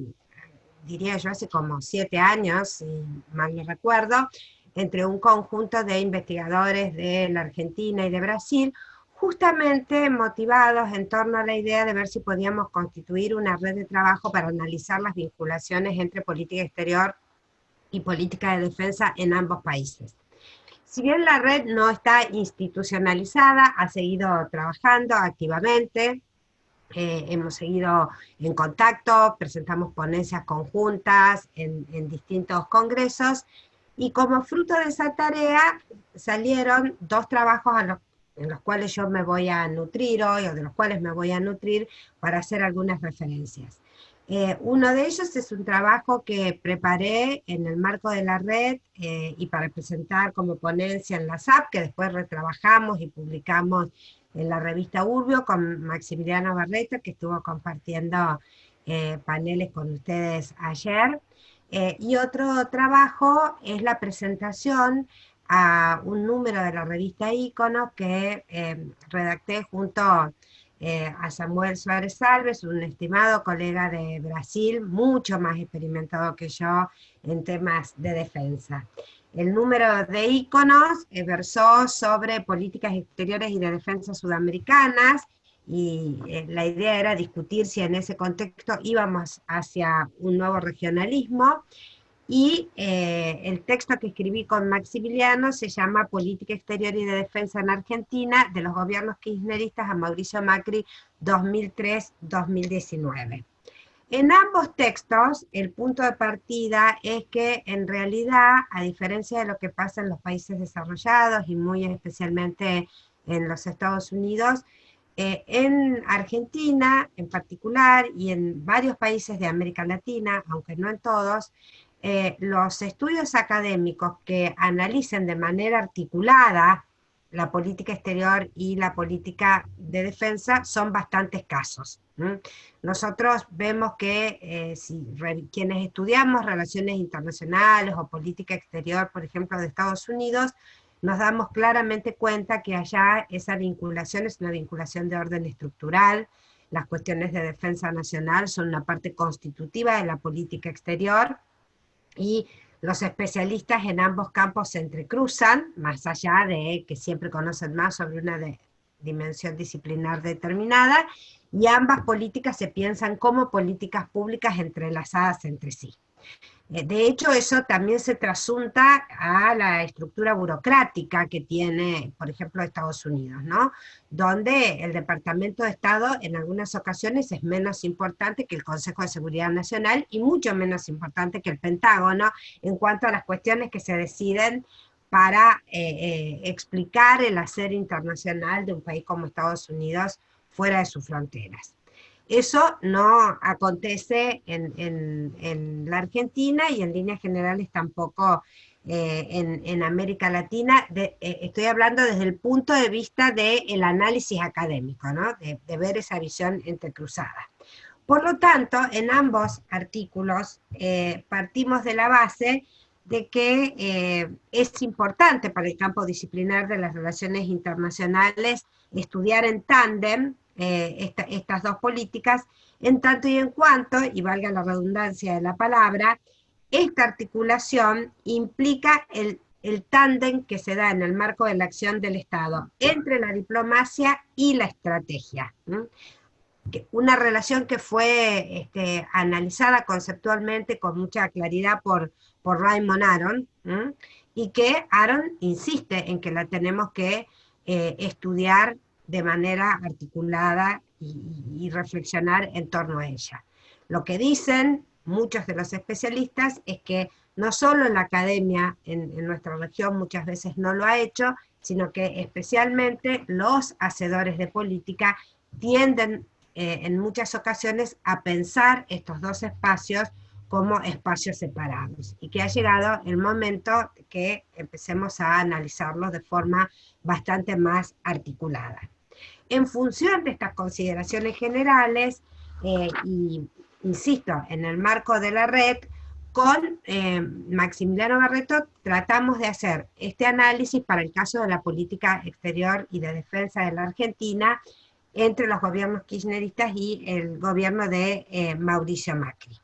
Speaker 3: diría yo, hace como 7 años, si mal no recuerdo, entre un conjunto de investigadores de la Argentina y de Brasil, justamente motivados en torno a la idea de ver si podíamos constituir una red de trabajo para analizar las vinculaciones entre política exterior y política de defensa en ambos países. Si bien la red no está institucionalizada, ha seguido trabajando activamente, hemos seguido en contacto, presentamos ponencias conjuntas en distintos congresos, y como fruto de esa tarea salieron dos trabajos en los cuales yo me voy a nutrir hoy, o de los cuales me voy a nutrir para hacer algunas referencias. Uno de ellos es un trabajo que preparé en el marco de la red y para presentar como ponencia en la SAP, que después retrabajamos y publicamos en la revista Urbio con Maximiliano Barreto, que estuvo compartiendo paneles con ustedes ayer. Y otro trabajo es la presentación a un número de la revista Ícono que redacté junto a Samuel Suárez Alves, un estimado colega de Brasil, mucho más experimentado que yo en temas de defensa. El número de Íconos versó sobre políticas exteriores y de defensa sudamericanas, y la idea era discutir si en ese contexto íbamos hacia un nuevo regionalismo, y el texto que escribí con Maximiliano se llama Política Exterior y de Defensa en Argentina, de los gobiernos kirchneristas a Mauricio Macri 2003-2019. En ambos textos, el punto de partida es que en realidad, a diferencia de lo que pasa en los países desarrollados y muy especialmente en los Estados Unidos, en Argentina en particular y en varios países de América Latina, aunque no en todos, los estudios académicos que analicen de manera articulada la política exterior y la política de defensa son bastante escasos. Nosotros vemos que quienes estudiamos relaciones internacionales o política exterior, por ejemplo, de Estados Unidos, nos damos claramente cuenta que allá esa vinculación es una vinculación de orden estructural. Las cuestiones de defensa nacional son una parte constitutiva de la política exterior, y los especialistas en ambos campos se entrecruzan, más allá de que siempre conocen más sobre una dimensión disciplinar determinada, y ambas políticas se piensan como políticas públicas entrelazadas entre sí. De hecho, eso también se trasunta a la estructura burocrática que tiene, por ejemplo, Estados Unidos, ¿no? Donde el Departamento de Estado en algunas ocasiones es menos importante que el Consejo de Seguridad Nacional y mucho menos importante que el Pentágono en cuanto a las cuestiones que se deciden para explicar el hacer internacional de un país como Estados Unidos fuera de sus fronteras. Eso no acontece en la Argentina y en líneas generales tampoco en América Latina. Estoy hablando desde el punto de vista del análisis académico, ¿no? de ver esa visión entrecruzada. Por lo tanto, en ambos artículos partimos de la base de que es importante para el campo disciplinar de las relaciones internacionales estudiar en tándem estas dos políticas, en tanto y en cuanto, y valga la redundancia de la palabra, esta articulación implica el tándem que se da en el marco de la acción del Estado entre la diplomacia y la estrategia. Una relación que fue analizada conceptualmente con mucha claridad por Raymond Aron, y que Aron insiste en que la tenemos que estudiar de manera articulada y reflexionar en torno a ella. Lo que dicen muchos de los especialistas es que no solo la academia en nuestra región muchas veces no lo ha hecho, sino que especialmente los hacedores de política tienden en muchas ocasiones a pensar estos dos espacios como espacios separados, y que ha llegado el momento que empecemos a analizarlos de forma bastante más articulada. En función de estas consideraciones generales, y insisto, en el marco de la red, con Maximiliano Barreto tratamos de hacer este análisis para el caso de la política exterior y de defensa de la Argentina entre los gobiernos kirchneristas y el gobierno de Mauricio Macri.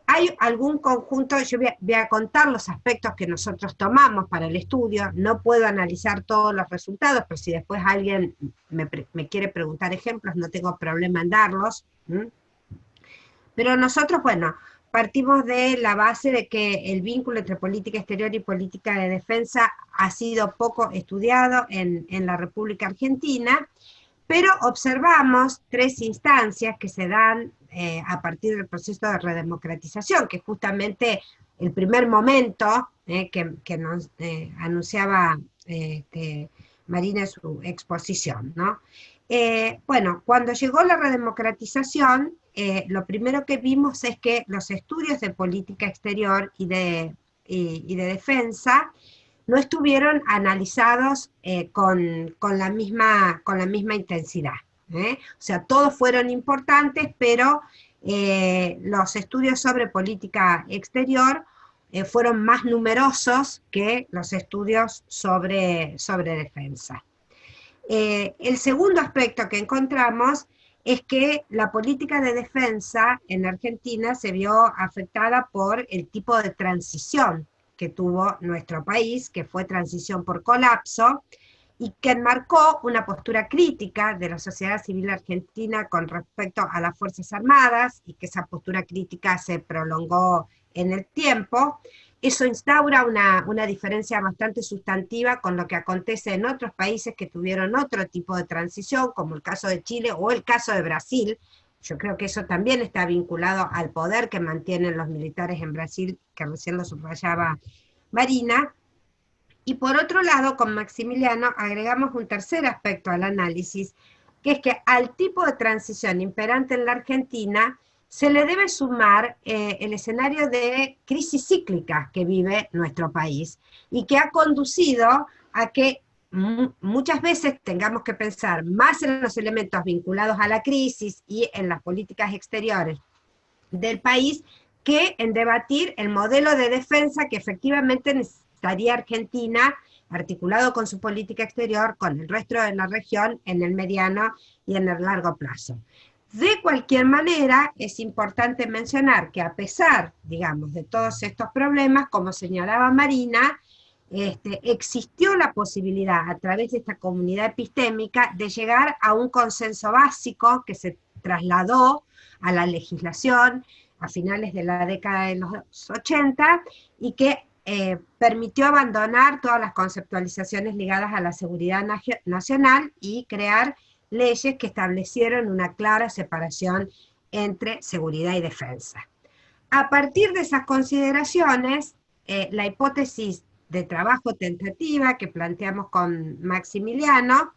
Speaker 3: Hay algún conjunto, yo voy a contar los aspectos que nosotros tomamos para el estudio, no puedo analizar todos los resultados, pero si después alguien me quiere preguntar ejemplos, no tengo problema en darlos. Pero nosotros, bueno, partimos de la base de que el vínculo entre política exterior y política de defensa ha sido poco estudiado en la República Argentina, pero observamos 3 instancias que se dan a partir del proceso de redemocratización, que es justamente el primer momento que nos anunciaba Marina en su exposición, ¿no? Bueno, cuando llegó la redemocratización, lo primero que vimos es que los estudios de política exterior y de defensa no estuvieron analizados con la misma intensidad. O sea, todos fueron importantes, pero los estudios sobre política exterior fueron más numerosos que los estudios sobre defensa. El segundo aspecto que encontramos es que la política de defensa en Argentina se vio afectada por el tipo de transición que tuvo nuestro país, que fue transición por colapso, y que enmarcó una postura crítica de la sociedad civil argentina con respecto a las Fuerzas Armadas, y que esa postura crítica se prolongó en el tiempo. Eso instaura una diferencia bastante sustantiva con lo que acontece en otros países que tuvieron otro tipo de transición, como el caso de Chile o el caso de Brasil. Yo creo que eso también está vinculado al poder que mantienen los militares en Brasil, que recién lo subrayaba Marina. Y por otro lado, con Maximiliano agregamos un tercer aspecto al análisis, que es que al tipo de transición imperante en la Argentina se le debe sumar el escenario de crisis cíclica que vive nuestro país, y que ha conducido a que muchas veces tengamos que pensar más en los elementos vinculados a la crisis y en las políticas exteriores del país, que en debatir el modelo de defensa que efectivamente necesitaría Argentina, articulado con su política exterior, con el resto de la región, en el mediano y en el largo plazo. De cualquier manera, es importante mencionar que a pesar, digamos, de todos estos problemas, como señalaba Marina, existió la posibilidad, a través de esta comunidad epistémica, de llegar a un consenso básico que se trasladó a la legislación a finales de la década de los 80, y que permitió abandonar todas las conceptualizaciones ligadas a la seguridad nacional y crear leyes que establecieron una clara separación entre seguridad y defensa. A partir de esas consideraciones, la hipótesis de trabajo tentativa que planteamos con Maximiliano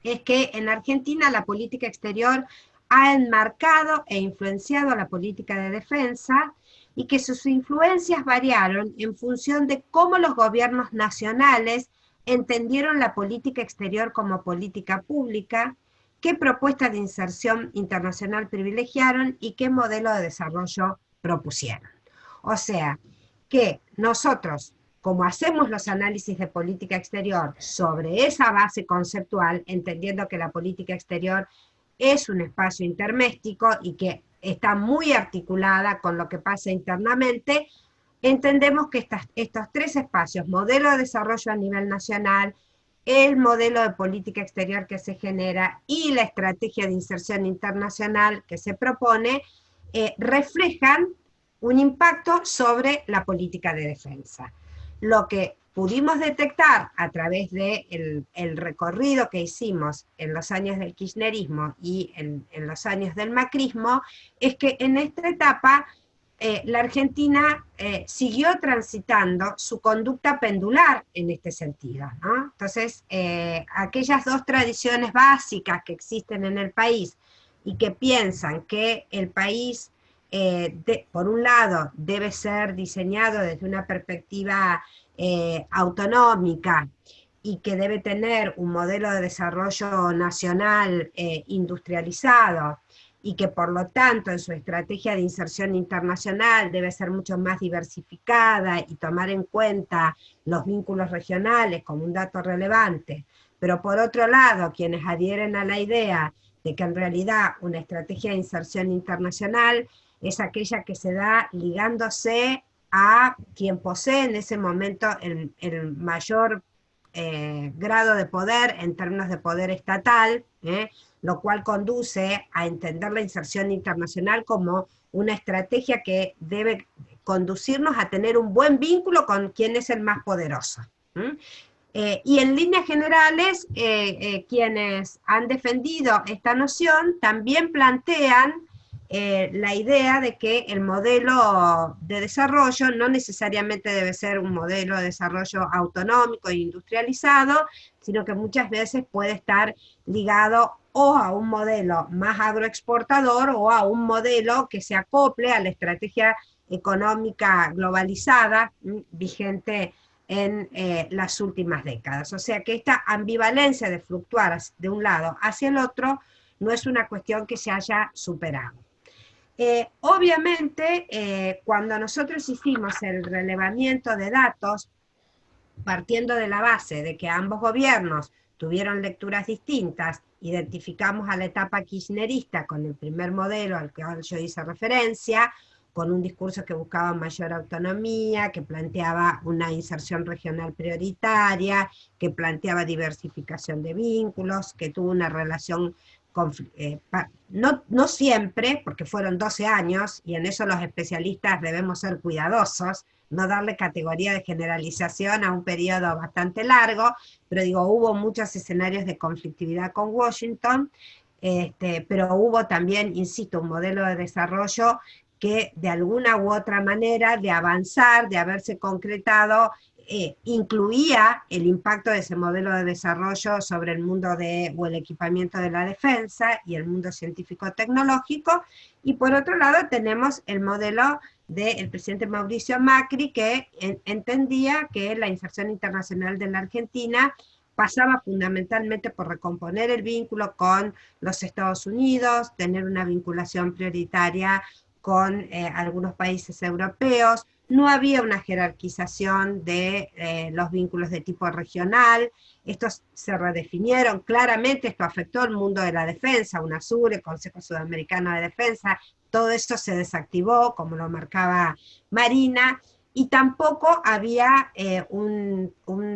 Speaker 3: es que en Argentina la política exterior ha enmarcado e influenciado la política de defensa, y que sus influencias variaron en función de cómo los gobiernos nacionales entendieron la política exterior como política pública, qué propuestas de inserción internacional privilegiaron y qué modelo de desarrollo propusieron. O sea, que nosotros, como hacemos los análisis de política exterior sobre esa base conceptual, entendiendo que la política exterior es un espacio interméstico y que está muy articulada con lo que pasa internamente, entendemos que estos 3 espacios, modelo de desarrollo a nivel nacional, el modelo de política exterior que se genera y la estrategia de inserción internacional que se propone, reflejan un impacto sobre la política de defensa. Lo que pudimos detectar a través del recorrido que hicimos en los años del kirchnerismo y en los años del macrismo, es que en esta etapa la Argentina siguió transitando su conducta pendular en este sentido, ¿no? Entonces, aquellas 2 tradiciones básicas que existen en el país y que piensan que el país, por un lado, debe ser diseñado desde una perspectiva autonómica, y que debe tener un modelo de desarrollo nacional industrializado, y que por lo tanto en su estrategia de inserción internacional debe ser mucho más diversificada y tomar en cuenta los vínculos regionales como un dato relevante. Pero por otro lado, quienes adhieren a la idea de que en realidad una estrategia de inserción internacional es aquella que se da ligándose a quien posee en ese momento el mayor grado de poder en términos de poder estatal, lo cual conduce a entender la inserción internacional como una estrategia que debe conducirnos a tener un buen vínculo con quien es el más poderoso. Y en líneas generales, quienes han defendido esta noción también plantean la idea de que el modelo de desarrollo no necesariamente debe ser un modelo de desarrollo autonómico e industrializado, sino que muchas veces puede estar ligado o a un modelo más agroexportador o a un modelo que se acople a la estrategia económica globalizada vigente en las últimas décadas. O sea que esta ambivalencia de fluctuar de un lado hacia el otro no es una cuestión que se haya superado. Obviamente, cuando nosotros hicimos el relevamiento de datos, partiendo de la base de que ambos gobiernos tuvieron lecturas distintas, identificamos a la etapa kirchnerista con el primer modelo al que yo hice referencia, con un discurso que buscaba mayor autonomía, que planteaba una inserción regional prioritaria, que planteaba diversificación de vínculos, que tuvo una relación no siempre, porque fueron 12 años, y en eso los especialistas debemos ser cuidadosos, no darle categoría de generalización a un periodo bastante largo, pero digo, hubo muchos escenarios de conflictividad con Washington, pero hubo también, insisto, un modelo de desarrollo que de alguna u otra manera, de avanzar, de haberse concretado, incluía el impacto de ese modelo de desarrollo sobre el mundo o el equipamiento de la defensa y el mundo científico-tecnológico, y por otro lado tenemos el modelo del presidente Mauricio Macri, que entendía que la inserción internacional de la Argentina pasaba fundamentalmente por recomponer el vínculo con los Estados Unidos, tener una vinculación prioritaria con algunos países europeos. No había una jerarquización de los vínculos de tipo regional, estos se redefinieron claramente, esto afectó al mundo de la defensa, UNASUR, el Consejo Sudamericano de Defensa, todo esto se desactivó, como lo marcaba Marina, y tampoco había un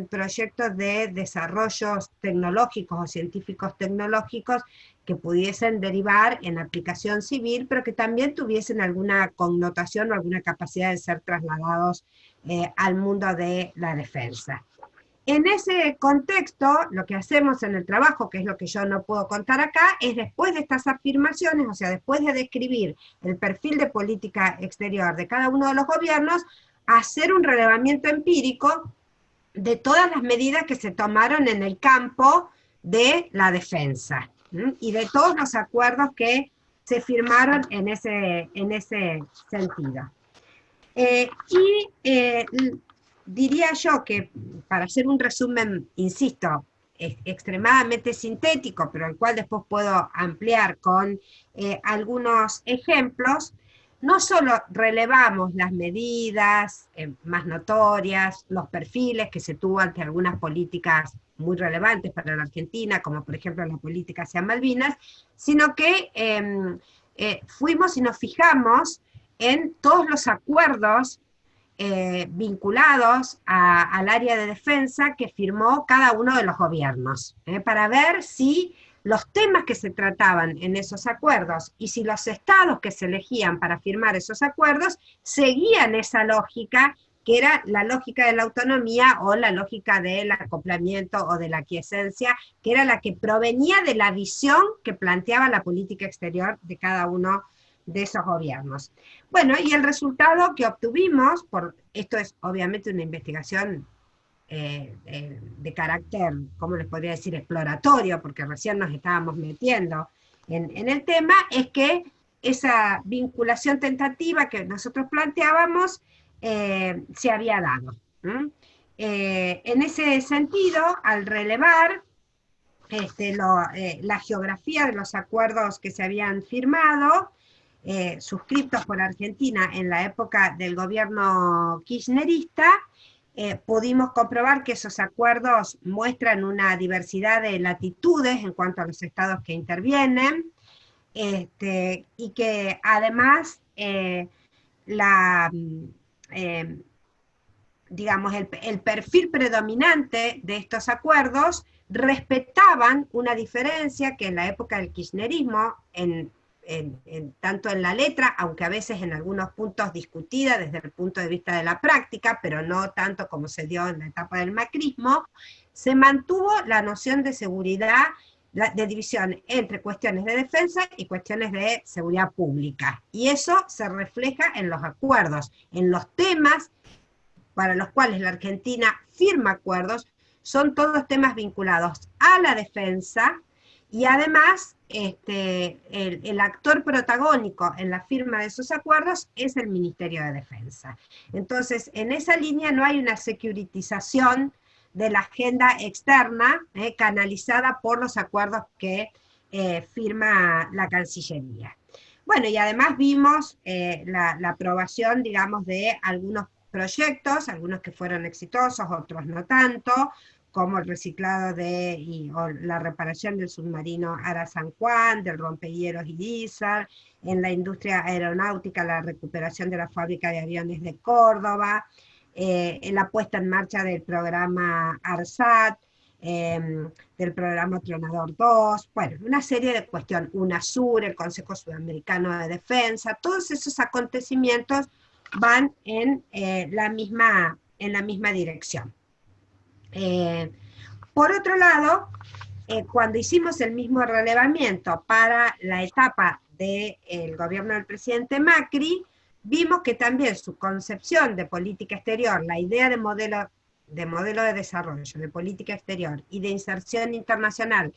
Speaker 3: proyecto de desarrollos tecnológicos o científicos tecnológicos que pudiesen derivar en aplicación civil, pero que también tuviesen alguna connotación o alguna capacidad de ser trasladados al mundo de la defensa. En ese contexto, lo que hacemos en el trabajo, que es lo que yo no puedo contar acá, es después de estas afirmaciones, o sea, después de describir el perfil de política exterior de cada uno de los gobiernos, hacer un relevamiento empírico de todas las medidas que se tomaron en el campo de la defensa, y de todos los acuerdos que se firmaron en ese sentido. Diría yo que, para hacer un resumen, insisto, extremadamente sintético, pero el cual después puedo ampliar con algunos ejemplos, no solo relevamos las medidas más notorias, los perfiles que se tuvo ante algunas políticas muy relevantes para la Argentina, como por ejemplo la política hacia Malvinas, sino que fuimos y nos fijamos en todos los acuerdos vinculados al área de defensa que firmó cada uno de los gobiernos, para ver si los temas que se trataban en esos acuerdos y si los estados que se elegían para firmar esos acuerdos seguían esa lógica, que era la lógica de la autonomía o la lógica del acoplamiento o de la aquiescencia, que era la que provenía de la visión que planteaba la política exterior de cada uno de esos gobiernos. Bueno, y el resultado que obtuvimos, esto es obviamente una investigación de carácter, ¿cómo les podría decir?, exploratorio, porque recién nos estábamos metiendo en el tema, es que esa vinculación tentativa que nosotros planteábamos se había dado. En ese sentido, al relevar la geografía de los acuerdos que se habían firmado, suscritos por Argentina en la época del gobierno kirchnerista, pudimos comprobar que esos acuerdos muestran una diversidad de latitudes en cuanto a los estados que intervienen, y que además digamos, el perfil predominante de estos acuerdos respetaban una diferencia que en la época del kirchnerismo, tanto en la letra, aunque a veces en algunos puntos discutida desde el punto de vista de la práctica, pero no tanto como se dio en la etapa del macrismo, se mantuvo la noción de seguridad, de división entre cuestiones de defensa y cuestiones de seguridad pública. Y eso se refleja en los acuerdos, en los temas para los cuales la Argentina firma acuerdos, son todos temas vinculados a la defensa, y además el actor protagónico en la firma de esos acuerdos es el Ministerio de Defensa. Entonces, en esa línea no hay una securitización de la agenda externa canalizada por los acuerdos que firma la Cancillería. Bueno, y además vimos la aprobación, digamos, de algunos proyectos, algunos que fueron exitosos, otros no tanto, como el reciclado o la reparación del submarino Ara San Juan, del rompehielos Irizar, en la industria aeronáutica la recuperación de la fábrica de aviones de Córdoba, en la puesta en marcha del programa ARSAT, del programa Tronador 2, bueno, una serie de cuestiones, UNASUR, el Consejo Sudamericano de Defensa, todos esos acontecimientos van en la misma dirección. Por otro lado, cuando hicimos el mismo relevamiento para la etapa del gobierno del presidente Macri, vimos que también su concepción de política exterior, la idea de modelo de desarrollo, de política exterior y de inserción internacional,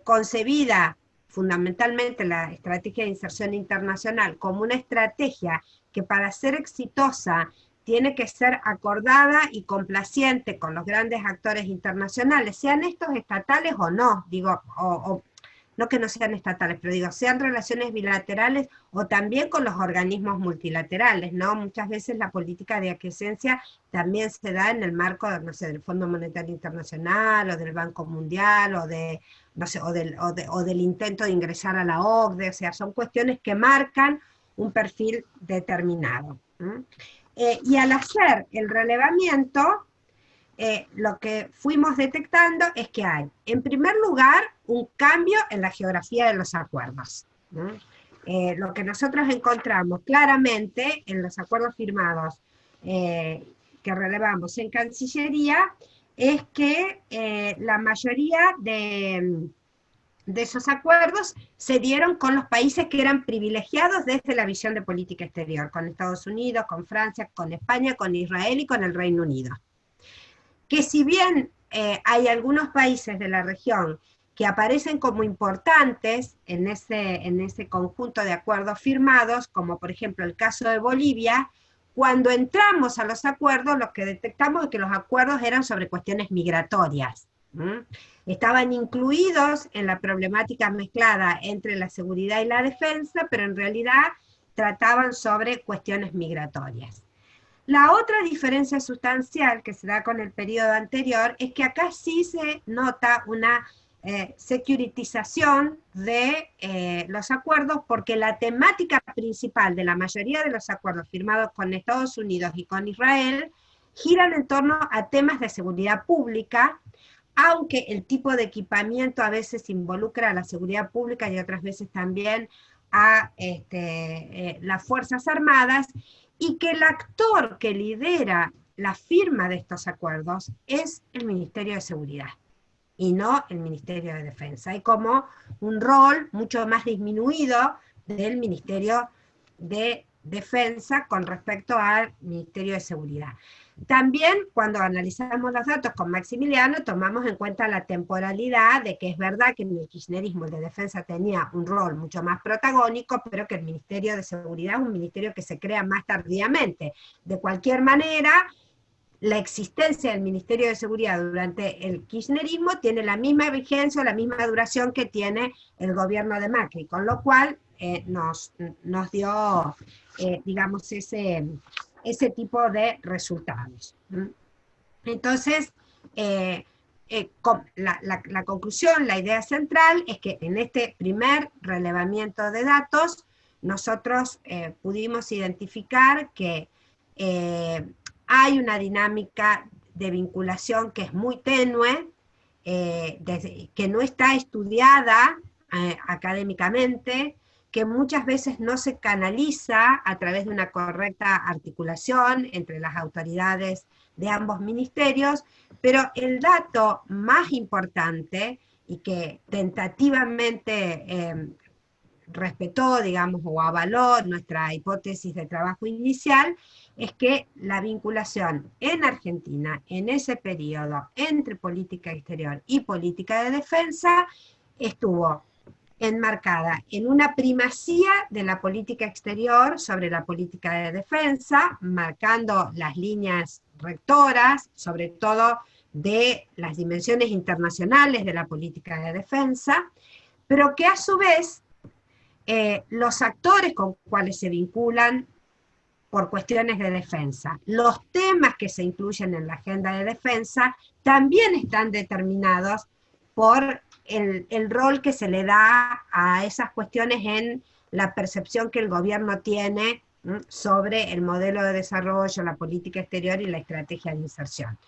Speaker 3: concebida fundamentalmente la estrategia de inserción internacional como una estrategia que para ser exitosa tiene que ser acordada y complaciente con los grandes actores internacionales, sean estos estatales o no, digo, no que no sean estatales, pero digo, sean relaciones bilaterales o también con los organismos multilaterales, ¿no? Muchas veces la política de aquiescencia también se da en el marco, no sé, del Fondo Monetario Internacional, o del Banco Mundial, o no sé, o del intento de ingresar a la OCDE, o sea, son cuestiones que marcan un perfil determinado. Y al hacer el relevamiento, lo que fuimos detectando es que hay, en primer lugar, un cambio en la geografía de los acuerdos. Lo que nosotros encontramos claramente en los acuerdos firmados que relevamos en Cancillería es que la mayoría de esos acuerdos se dieron con los países que eran privilegiados desde la visión de política exterior, con Estados Unidos, con Francia, con España, con Israel y con el Reino Unido. Que si bien hay algunos países de la región que aparecen como importantes en ese conjunto de acuerdos firmados, como por ejemplo el caso de Bolivia, cuando entramos a los acuerdos, lo que detectamos es que los acuerdos eran sobre cuestiones migratorias. Estaban incluidos en la problemática mezclada entre la seguridad y la defensa, pero en realidad trataban sobre cuestiones migratorias. La otra diferencia sustancial que se da con el periodo anterior es que acá sí se nota una securitización de los acuerdos, porque la temática principal de la mayoría de los acuerdos firmados con Estados Unidos y con Israel giran en torno a temas de seguridad pública, aunque el tipo de equipamiento a veces involucra a la seguridad pública y otras veces también a las Fuerzas Armadas, y que el actor que lidera la firma de estos acuerdos es el Ministerio de Seguridad, y no el Ministerio de Defensa. Hay como un rol mucho más disminuido del Ministerio de Defensa con respecto al Ministerio de Seguridad. También, cuando analizamos los datos con Maximiliano, tomamos en cuenta la temporalidad de que es verdad que en el kirchnerismo el de defensa tenía un rol mucho más protagónico, pero que el Ministerio de Seguridad es un ministerio que se crea más tardíamente. De cualquier manera, la existencia del Ministerio de Seguridad durante el kirchnerismo tiene la misma vigencia o la misma duración que tiene el gobierno de Macri, con lo cual nos dio, digamos, ese tipo de resultados. Entonces, la conclusión, la idea central es que en este primer relevamiento de datos, nosotros pudimos identificar que hay una dinámica de vinculación que es muy tenue, que no está estudiada académicamente, que muchas veces no se canaliza a través de una correcta articulación entre las autoridades de ambos ministerios, pero el dato más importante y que tentativamente respetó, digamos, o avaló nuestra hipótesis de trabajo inicial, es que la vinculación en Argentina, en ese periodo, entre política exterior y política de defensa, estuvo enmarcada en una primacía de la política exterior sobre la política de defensa, marcando las líneas rectoras, sobre todo de las dimensiones internacionales de la política de defensa, pero que a su vez los actores con cuales se vinculan por cuestiones de defensa, los temas que se incluyen en la agenda de defensa, también están determinados por el rol que se le da a esas cuestiones en la percepción que el gobierno tiene sobre el modelo de desarrollo, la política exterior y la estrategia de inserción.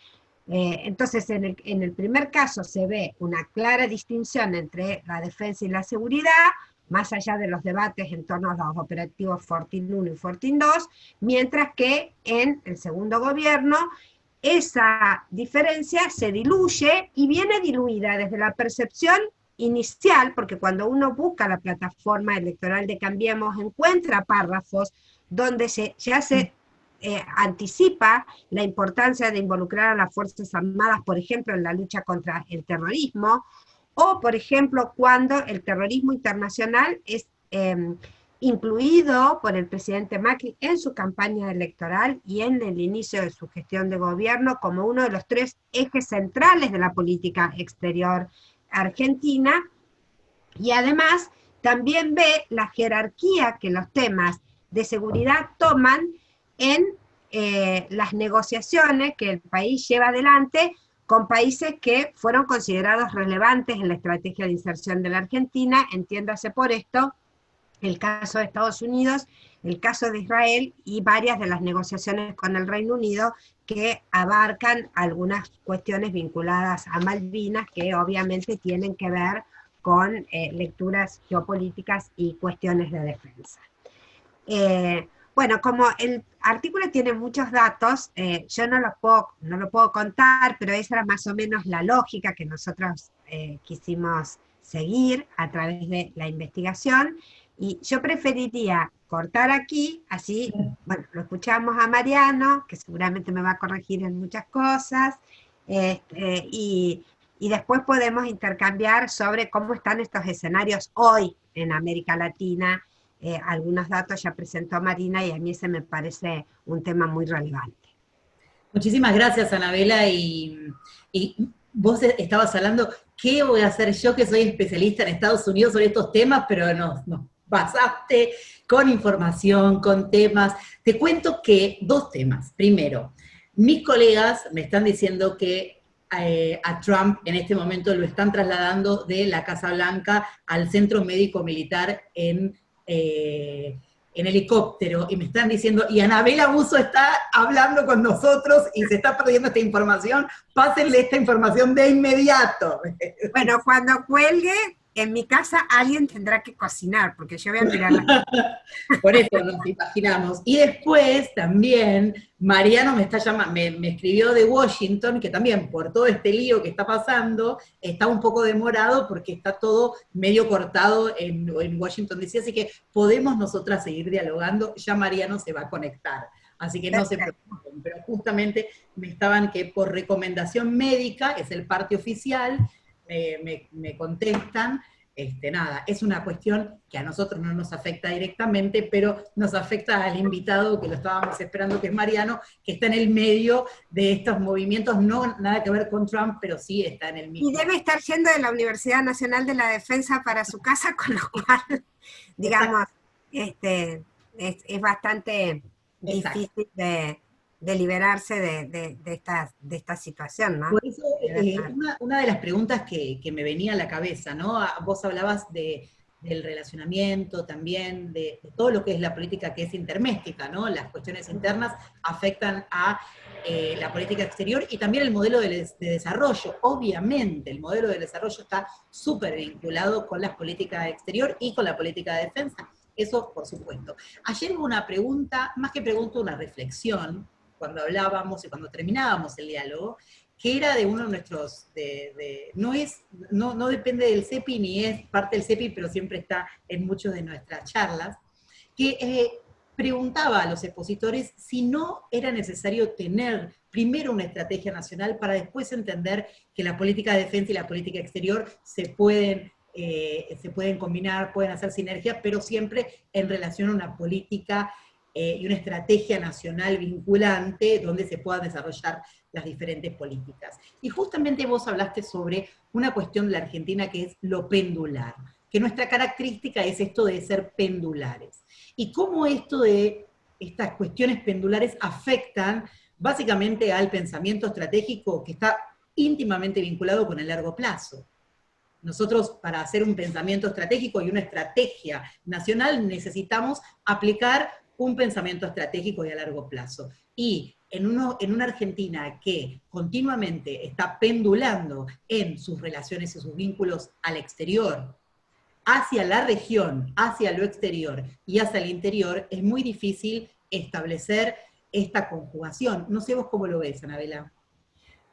Speaker 3: Entonces, en el primer caso se ve una clara distinción entre la defensa y la seguridad, más allá de los debates en torno a los operativos Fortín 1 y Fortín 2, mientras que en el segundo gobierno esa diferencia se diluye y viene diluida desde la percepción inicial, porque cuando uno busca la plataforma electoral de Cambiemos, encuentra párrafos donde ya se anticipa la importancia de involucrar a las Fuerzas Armadas, por ejemplo, en la lucha contra el terrorismo, o, por ejemplo, cuando el terrorismo internacional es incluido por el presidente Macri en su campaña electoral y en el inicio de su gestión de gobierno como uno de los 3 ejes centrales de la política exterior argentina, y además también ve la jerarquía que los temas de seguridad toman en las negociaciones que el país lleva adelante con países que fueron considerados relevantes en la estrategia de inserción de la Argentina, entiéndase por esto el caso de Estados Unidos, el caso de Israel y varias de las negociaciones con el Reino Unido que abarcan algunas cuestiones vinculadas a Malvinas que obviamente tienen que ver con lecturas geopolíticas y cuestiones de defensa. Bueno, como el artículo tiene muchos datos, yo no lo puedo contar, pero esa era más o menos la lógica que nosotros quisimos seguir a través de la investigación, y yo preferiría cortar aquí, así, bueno, lo escuchamos a Mariano, que seguramente me va a corregir en muchas cosas, y después podemos intercambiar sobre cómo están estos escenarios hoy en América Latina. Algunos datos ya presentó Marina y a mí ese me parece un tema muy relevante.
Speaker 1: Muchísimas gracias, Anabela, y vos estabas hablando, ¿qué voy a hacer yo que soy especialista en Estados Unidos sobre estos temas? Pero nos basaste con información, con temas. Te cuento que 2 temas. Primero, mis colegas me están diciendo que a Trump en este momento lo están trasladando de la Casa Blanca al Centro Médico Militar en helicóptero, y me están diciendo, y Anabela Busso está hablando con nosotros y se está perdiendo esta información, pásenle esta información de inmediato.
Speaker 3: Bueno, cuando cuelgue, en mi casa alguien tendrá que cocinar, porque yo voy a mirar
Speaker 1: Por eso nos imaginamos. Y después también, Mariano me está llamando, me escribió de Washington, que también por todo este lío que está pasando, está un poco demorado porque está todo medio cortado en Washington DC, así que podemos nosotras seguir dialogando, ya Mariano se va a conectar. Así que no se preocupen, pero justamente me estaban que por recomendación médica, es el parte oficial, me contestan, nada, es una cuestión que a nosotros no nos afecta directamente, pero nos afecta al invitado que lo estábamos esperando, que es Mariano, que está en el medio de estos movimientos, no nada que ver con Trump, pero sí está en el mismo.
Speaker 3: Y debe estar yendo de la Universidad Nacional de la Defensa para su casa, con lo cual, digamos, es bastante difícil de liberarse de esta situación, ¿no?
Speaker 1: Por eso, una de las preguntas que me venía a la cabeza, ¿no? Vos hablabas del relacionamiento también, de todo lo que es la política que es interméstica, ¿no? Las cuestiones internas afectan a la política exterior y también el modelo de desarrollo. Obviamente, el modelo de desarrollo está súper vinculado con las políticas exterior y con la política de defensa. Eso, por supuesto. Ayer hubo una pregunta, más que pregunta, una reflexión, cuando hablábamos y cuando terminábamos el diálogo, que era de uno de nuestros, no depende del CEPI ni es parte del CEPI, pero siempre está en muchas de nuestras charlas, que preguntaba a los expositores si no era necesario tener primero una estrategia nacional para después entender que la política de defensa y la política exterior se pueden combinar, pueden hacer sinergias, pero siempre en relación a una política y una estrategia nacional vinculante donde se puedan desarrollar las diferentes políticas. Y justamente vos hablaste sobre una cuestión de la Argentina que es lo pendular, que nuestra característica es esto de ser pendulares. Y cómo esto de estas cuestiones pendulares afectan básicamente al pensamiento estratégico que está íntimamente vinculado con el largo plazo. Nosotros, para hacer un pensamiento estratégico y una estrategia nacional, necesitamos aplicar un pensamiento estratégico y a largo plazo. Y en una Argentina que continuamente está pendulando en sus relaciones y sus vínculos al exterior, hacia la región, hacia lo exterior y hacia el interior, es muy difícil establecer esta conjugación. No sé vos cómo lo ves, Anabela.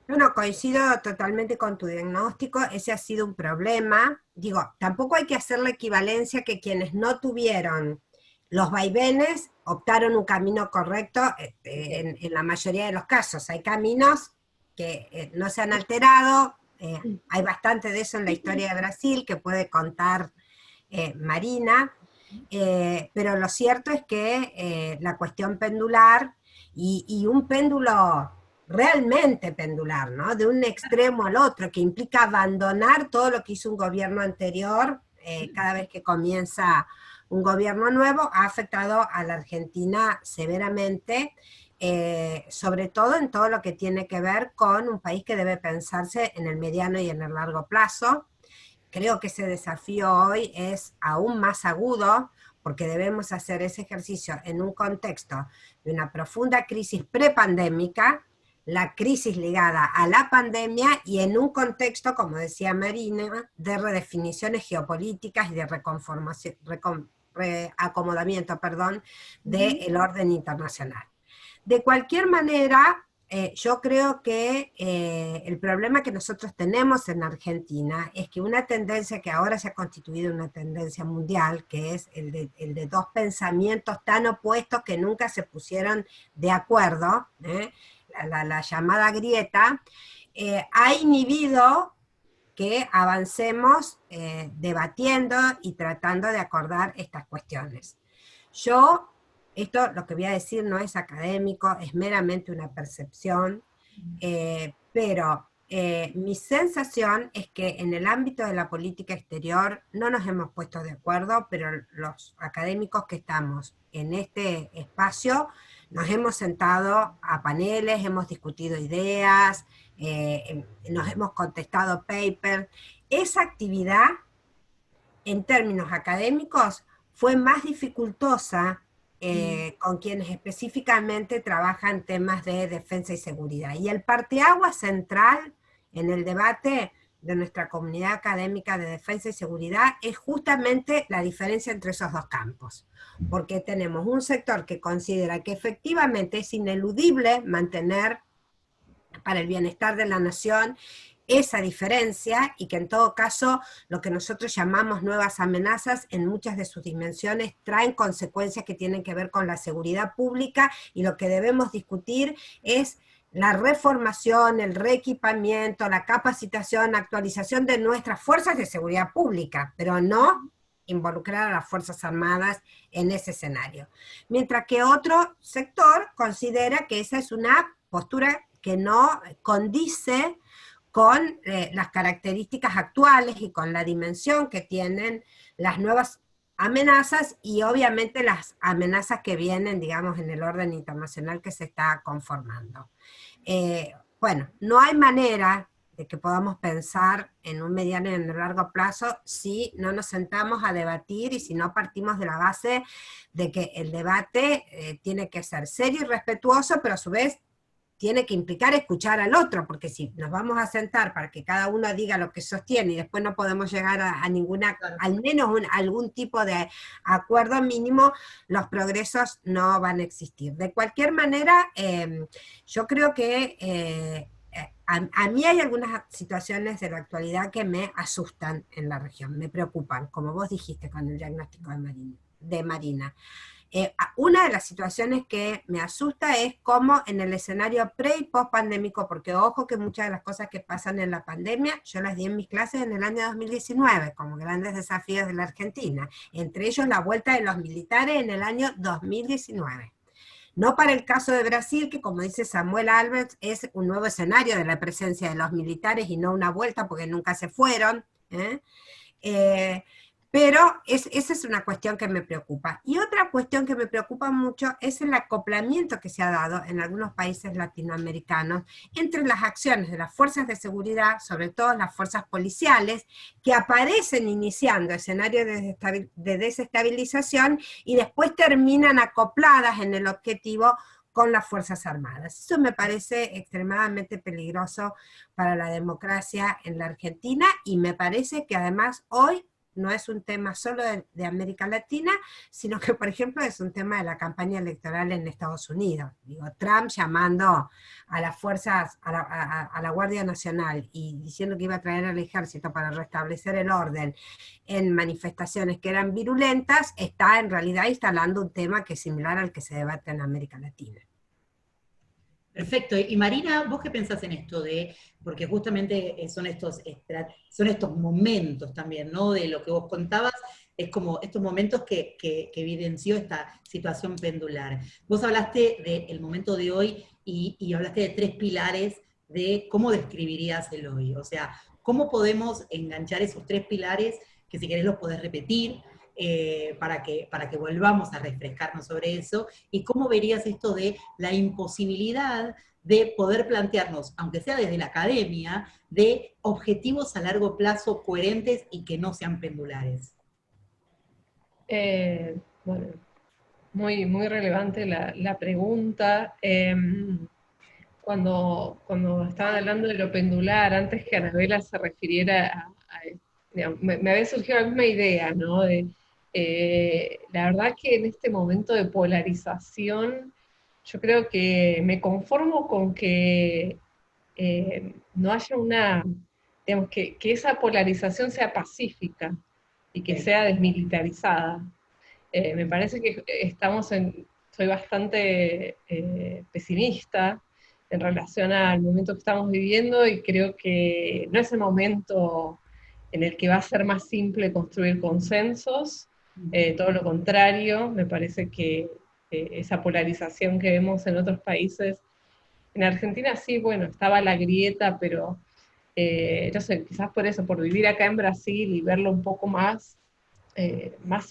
Speaker 3: No, coincido totalmente con tu diagnóstico, ese ha sido un problema. Digo, tampoco hay que hacer la equivalencia que quienes no tuvieron los vaivenes optaron un camino correcto en la mayoría de los casos. Hay caminos que no se han alterado, hay bastante de eso en la historia de Brasil que puede contar Marina, pero lo cierto es que la cuestión pendular y un péndulo realmente pendular, ¿no? De un extremo al otro, que implica abandonar todo lo que hizo un gobierno anterior cada vez que comienza un gobierno nuevo, ha afectado a la Argentina severamente, sobre todo en todo lo que tiene que ver con un país que debe pensarse en el mediano y en el largo plazo. Creo que ese desafío hoy es aún más agudo, porque debemos hacer ese ejercicio en un contexto de una profunda crisis prepandémica, la crisis ligada a la pandemia y en un contexto, como decía Marina, de redefiniciones geopolíticas y de reacomodamiento, del orden internacional. De cualquier manera, yo creo que el problema que nosotros tenemos en Argentina es que una tendencia que ahora se ha constituido una tendencia mundial, que es el de dos pensamientos tan opuestos que nunca se pusieron de acuerdo, la llamada grieta, ha inhibido que avancemos debatiendo y tratando de acordar estas cuestiones. Esto lo que voy a decir no es académico, es meramente una percepción, pero mi sensación es que en el ámbito de la política exterior no nos hemos puesto de acuerdo, pero los académicos que estamos en este espacio nos hemos sentado a paneles, hemos discutido ideas, nos hemos contestado papers. Esa actividad, en términos académicos, fue más dificultosa con quienes específicamente trabajan temas de defensa y seguridad. Y el parteaguas central en el debate de nuestra comunidad académica de defensa y seguridad es justamente la diferencia entre esos dos campos. Porque tenemos un sector que considera que efectivamente es ineludible mantener para el bienestar de la nación esa diferencia, y que en todo caso lo que nosotros llamamos nuevas amenazas en muchas de sus dimensiones traen consecuencias que tienen que ver con la seguridad pública, y lo que debemos discutir es la reformación, el reequipamiento, la capacitación, actualización de nuestras fuerzas de seguridad pública, pero no involucrar a las Fuerzas Armadas en ese escenario. Mientras que otro sector considera que esa es una postura que no condice con las características actuales y con la dimensión que tienen las nuevas amenazas y obviamente las amenazas que vienen, digamos, en el orden internacional que se está conformando. Bueno, no hay manera de que podamos pensar en un mediano y en un largo plazo si no nos sentamos a debatir y si no partimos de la base de que el debate tiene que ser serio y respetuoso, pero a su vez tiene que implicar escuchar al otro, porque si nos vamos a sentar para que cada uno diga lo que sostiene y después no podemos llegar a ninguna, al menos algún tipo de acuerdo mínimo, los progresos no van a existir. De cualquier manera, yo creo que a mí hay algunas situaciones de la actualidad que me asustan en la región, me preocupan, como vos dijiste con el diagnóstico de Marina. Una de las situaciones que me asusta es cómo en el escenario pre y post pandémico, porque ojo que muchas de las cosas que pasan en la pandemia, yo las di en mis clases en el año 2019, como grandes desafíos de la Argentina, entre ellos la vuelta de los militares en el año 2019. No para el caso de Brasil, que como dice Samuel Alberts, es un nuevo escenario de la presencia de los militares y no una vuelta porque nunca se fueron, pero esa es una cuestión que me preocupa. Y otra cuestión que me preocupa mucho es el acoplamiento que se ha dado en algunos países latinoamericanos entre las acciones de las fuerzas de seguridad, sobre todo las fuerzas policiales, que aparecen iniciando escenarios de desestabilización y después terminan acopladas en el objetivo con las Fuerzas Armadas. Eso me parece extremadamente peligroso para la democracia en la Argentina y me parece que además hoy no es un tema solo de América Latina, sino que, por ejemplo, es un tema de la campaña electoral en Estados Unidos. Digo, Trump llamando a las fuerzas, a la Guardia Nacional y diciendo que iba a traer al ejército para restablecer el orden en manifestaciones que eran virulentas, está en realidad instalando un tema que es similar al que se debate en América Latina.
Speaker 1: Perfecto. Y Marina, ¿vos qué pensás en esto de, porque justamente son estos momentos también, ¿no? De lo que vos contabas, es como estos momentos que evidenció esta situación pendular. Vos hablaste del momento de hoy y hablaste de 3 pilares de cómo describirías el hoy. O sea, ¿cómo podemos enganchar esos 3 pilares, que si querés los podés repetir, para que volvamos a refrescarnos sobre eso, y cómo verías esto de la imposibilidad de poder plantearnos, aunque sea desde la academia, de objetivos a largo plazo coherentes y que no sean pendulares?
Speaker 2: Bueno, muy relevante la pregunta. Cuando estaban hablando de lo pendular, antes que Anabela se refiriera digamos, me había surgido la misma idea, ¿no? La verdad que en este momento de polarización, yo creo que me conformo con que no haya digamos, que esa polarización sea pacífica y que sea desmilitarizada. Me parece que soy bastante pesimista en relación al momento que estamos viviendo y creo que no es el momento en el que va a ser más simple construir consensos, todo lo contrario, me parece que esa polarización que vemos en otros países, en Argentina sí, bueno, estaba la grieta, pero no sé, quizás por eso, por vivir acá en Brasil y verlo un poco más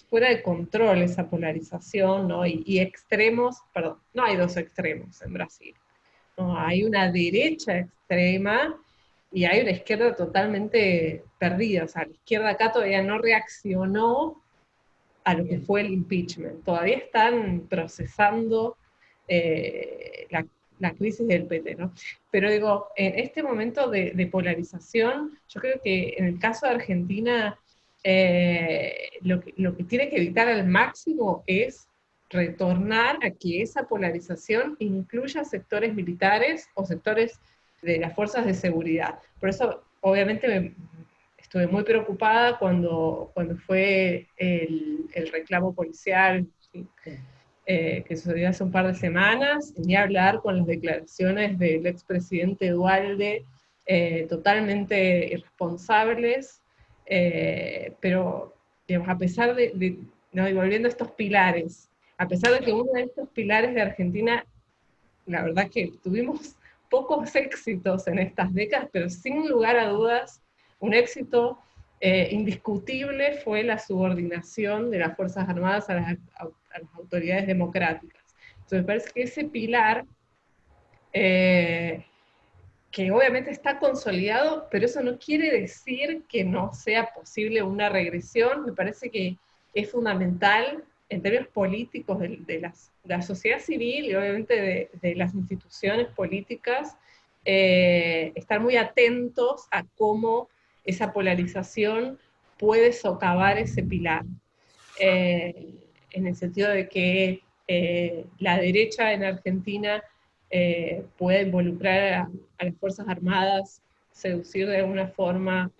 Speaker 2: fuera de control esa polarización, ¿no? Y extremos, perdón, no hay 2 extremos en Brasil, ¿no? Hay una derecha extrema y hay una izquierda totalmente perdida, o sea, la izquierda acá todavía no reaccionó a lo que fue el impeachment, todavía están procesando la crisis del PT, ¿no? Pero digo, en este momento de polarización, yo creo que en el caso de Argentina, lo que tiene que evitar al máximo es retornar a que esa polarización incluya sectores militares o sectores de las fuerzas de seguridad. Por eso, obviamente, estuve muy preocupada cuando fue el reclamo policial, ¿sí? Que sucedió hace un par de semanas, ni hablar con las declaraciones del expresidente Dualde, totalmente irresponsables, pero digamos, a pesar no, y volviendo a estos pilares, a pesar de que uno de estos pilares de Argentina, la verdad que tuvimos pocos éxitos en estas décadas, pero sin lugar a dudas, un éxito indiscutible fue la subordinación de las Fuerzas Armadas a las autoridades democráticas. Entonces me parece que ese pilar, que obviamente está consolidado, pero eso no quiere decir que no sea posible una regresión. Me parece que es fundamental en términos políticos de la sociedad civil y obviamente de las instituciones políticas, estar muy atentos a cómo esa polarización puede socavar ese pilar, en el sentido de que la derecha en Argentina puede involucrar a las Fuerzas Armadas, seducir de alguna forma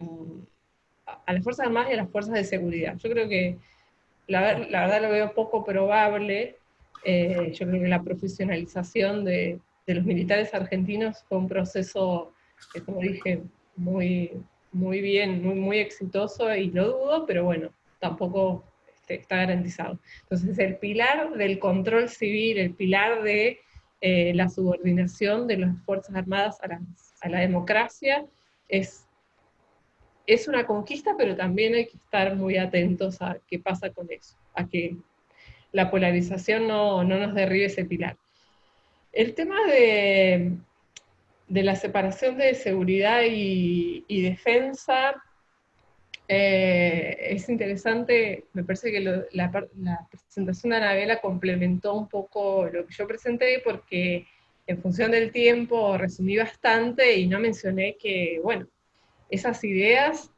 Speaker 2: a las Fuerzas Armadas y a las Fuerzas de Seguridad. Yo creo que la verdad lo veo poco probable. Yo creo que la profesionalización de los militares argentinos fue un proceso, como dije, muy bien, muy exitoso, y lo dudo, pero bueno, tampoco está garantizado. Entonces el pilar del control civil, el pilar de la subordinación de las Fuerzas Armadas a la democracia es una conquista, pero también hay que estar muy atentos a qué pasa con eso, a que la polarización no nos derribe ese pilar. El tema de la separación de seguridad y defensa es interesante. Me parece que la presentación de Anabela complementó un poco lo que yo presenté, porque en función del tiempo resumí bastante y no mencioné que, bueno, esas ideas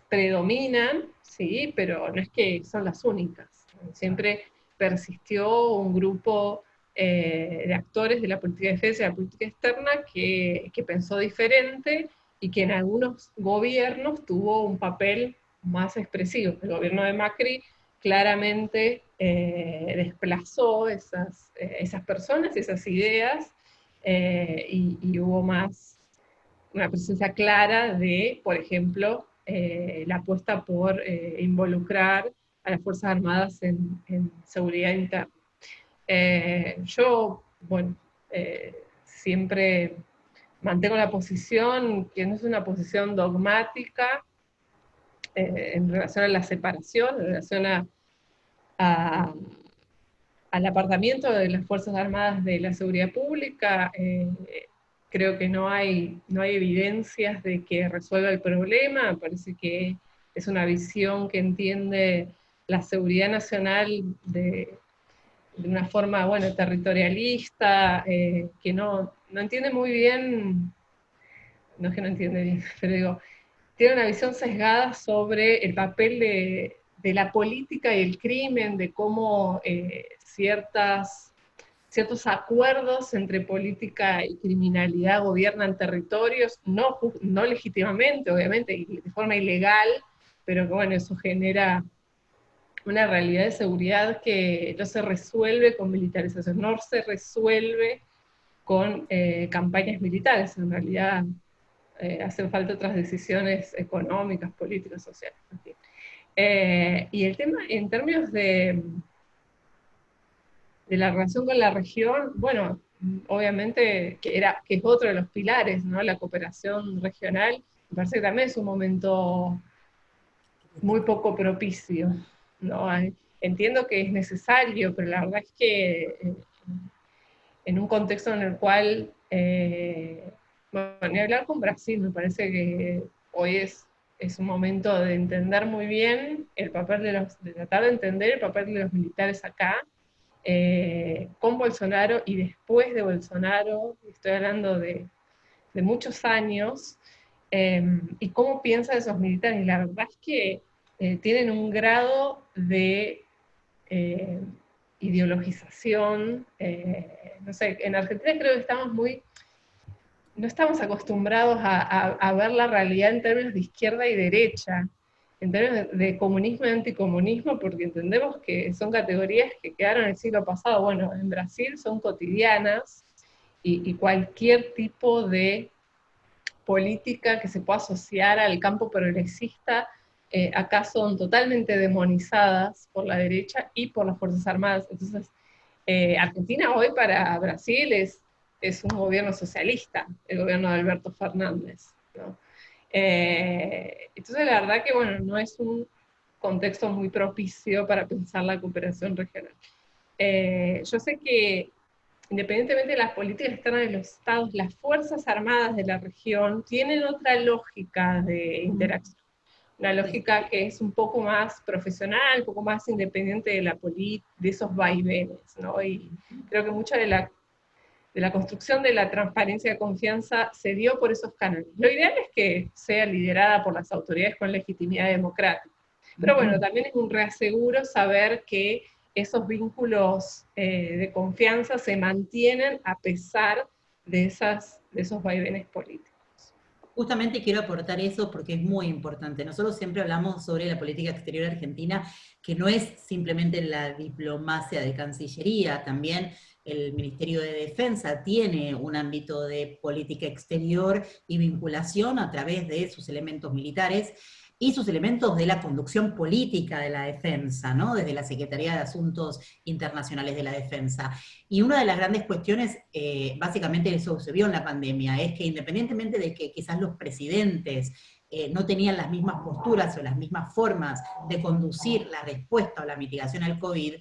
Speaker 2: predominan, sí, pero no es que son las únicas. Siempre persistió un grupo de actores de la política de defensa y de la política externa que pensó diferente y que en algunos gobiernos tuvo un papel más expresivo. El gobierno de Macri claramente desplazó esas personas, esas ideas, y hubo más una presencia clara de, por ejemplo, la apuesta por involucrar a las Fuerzas Armadas en seguridad interna. Yo, bueno, siempre mantengo la posición, que no es una posición dogmática, en relación a la separación, en relación al apartamiento de las Fuerzas Armadas de la seguridad pública. Creo que no hay evidencias de que resuelva el problema. Me parece que es una visión que entiende la seguridad nacional de una forma, bueno, territorialista, que no entiende muy bien, no es que no entiende bien, pero digo, tiene una visión sesgada sobre el papel de la política y el crimen, de cómo ciertos acuerdos entre política y criminalidad gobiernan territorios, no legítimamente, obviamente, y de forma ilegal, pero que, bueno, eso genera una realidad de seguridad que no se resuelve con militarización, no se resuelve con campañas militares. En realidad hacen falta otras decisiones económicas, políticas, sociales. Y el tema, en términos de la relación con la región, bueno, obviamente que es otro de los pilares, ¿no? La cooperación regional, me parece que también es un momento muy poco propicio, ¿no? Entiendo que es necesario, pero la verdad es que en un contexto en el cual, bueno, ni hablar con Brasil, me parece que hoy es un momento de entender muy bien el papel de tratar de entender el papel de los militares acá, con Bolsonaro y después de Bolsonaro, estoy hablando de muchos años, y cómo piensan esos militares. Y la verdad es que tienen un grado de ideologización, no sé, en Argentina creo que no estamos acostumbrados a ver la realidad en términos de izquierda y derecha, en términos de comunismo y anticomunismo, porque entendemos que son categorías que quedaron en el siglo pasado. Bueno, en Brasil son cotidianas, y cualquier tipo de política que se pueda asociar al campo progresista, acá son totalmente demonizadas por la derecha y por las Fuerzas Armadas. Entonces, Argentina hoy para Brasil es un gobierno socialista, el gobierno de Alberto Fernández, ¿no? Entonces, la verdad que, bueno, no es un contexto muy propicio para pensar la cooperación regional. Yo sé que, independientemente de las políticas externas de los estados, las Fuerzas Armadas de la región tienen otra lógica de interacción, una lógica que es un poco más profesional, un poco más independiente de de esos vaivenes, ¿no? Y creo que mucha de la construcción de la transparencia y confianza se dio por esos canales. Lo ideal es que sea liderada por las autoridades con legitimidad democrática. Pero bueno, también es un reaseguro saber que esos vínculos de confianza se mantienen a pesar de esos vaivenes políticos.
Speaker 1: Justamente quiero aportar eso porque es muy importante. Nosotros siempre hablamos sobre la política exterior argentina, que no es simplemente la diplomacia de Cancillería, también el Ministerio de Defensa tiene un ámbito de política exterior y vinculación a través de sus elementos militares y sus elementos de la conducción política de la defensa, ¿no? Desde la Secretaría de Asuntos Internacionales de la Defensa. Y una de las grandes cuestiones, básicamente eso se vio en la pandemia, es que independientemente de que quizás los presidentes no tenían las mismas posturas o las mismas formas de conducir la respuesta o la mitigación al COVID,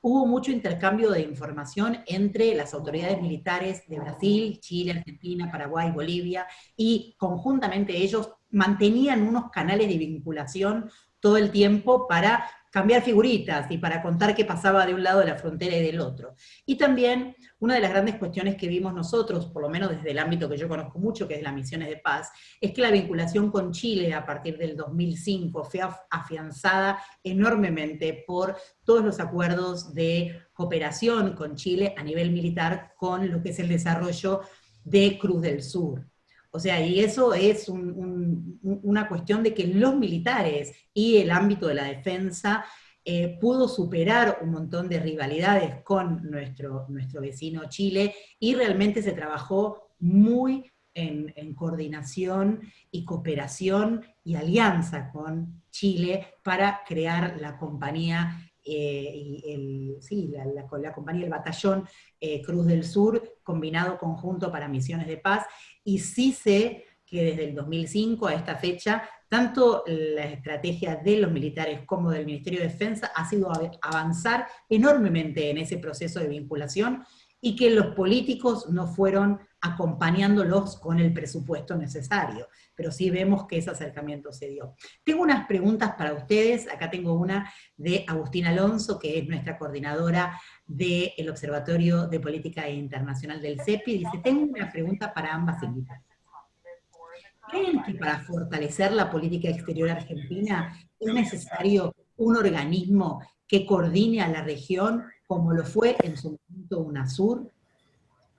Speaker 1: hubo mucho intercambio de información entre las autoridades militares de Brasil, Chile, Argentina, Paraguay, Bolivia, y conjuntamente ellos mantenían unos canales de vinculación todo el tiempo para cambiar figuritas y para contar qué pasaba de un lado de la frontera y del otro. Y también una de las grandes cuestiones que vimos nosotros, por lo menos desde el ámbito que yo conozco mucho, que es las misiones de paz, es que la vinculación con Chile a partir del 2005 fue afianzada enormemente por todos los acuerdos de cooperación con Chile a nivel militar con lo que es el desarrollo de Cruz del Sur. O sea, y eso es una cuestión de que los militares y el ámbito de la defensa pudo superar un montón de rivalidades con nuestro vecino Chile, y realmente se trabajó muy en coordinación y cooperación y alianza con Chile para crear la compañía, la compañía, el batallón Cruz del Sur, combinado conjunto para misiones de paz. Y sí sé que desde el 2005 a esta fecha, tanto la estrategia de los militares como del Ministerio de Defensa ha sido avanzar enormemente en ese proceso de vinculación, y que los políticos no fueron acompañándolos con el presupuesto necesario, pero sí vemos que ese acercamiento se dio. Tengo unas preguntas para ustedes. Acá tengo una de Agustina Alonso, que es nuestra coordinadora del Observatorio de Política Internacional del CEPI. Dice: tengo una pregunta para ambas invitadas. ¿Creen que para fortalecer la política exterior argentina es necesario un organismo que coordine a la región, como lo fue en su momento UNASUR?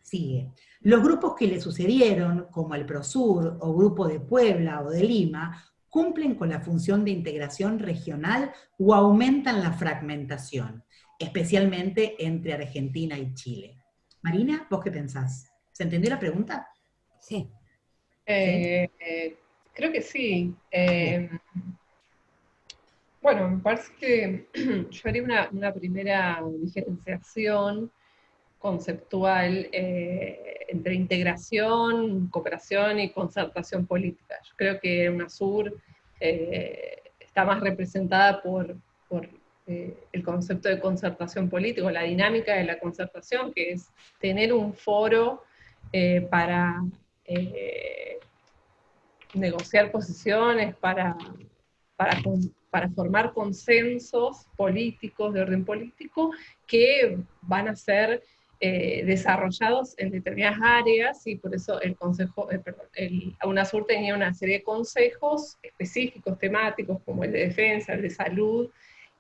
Speaker 1: Sigue. Los grupos que le sucedieron, como el PROSUR o Grupo de Puebla o de Lima, ¿cumplen con la función de integración regional o aumentan la fragmentación, especialmente entre Argentina y Chile? Marina, ¿vos qué pensás? ¿Se entendió la pregunta?
Speaker 3: Sí.
Speaker 2: Creo que sí. Bueno, me parece que yo haría una primera diferenciación conceptual entre integración, cooperación y concertación política. Yo creo que UNASUR está más representada por el concepto de concertación política, la dinámica de la concertación, que es tener un foro para negociar posiciones, para formar consensos políticos, de orden político, que van a ser desarrollados en determinadas áreas, y por eso el UNASUR tenía una serie de consejos específicos, temáticos, como el de defensa, el de salud,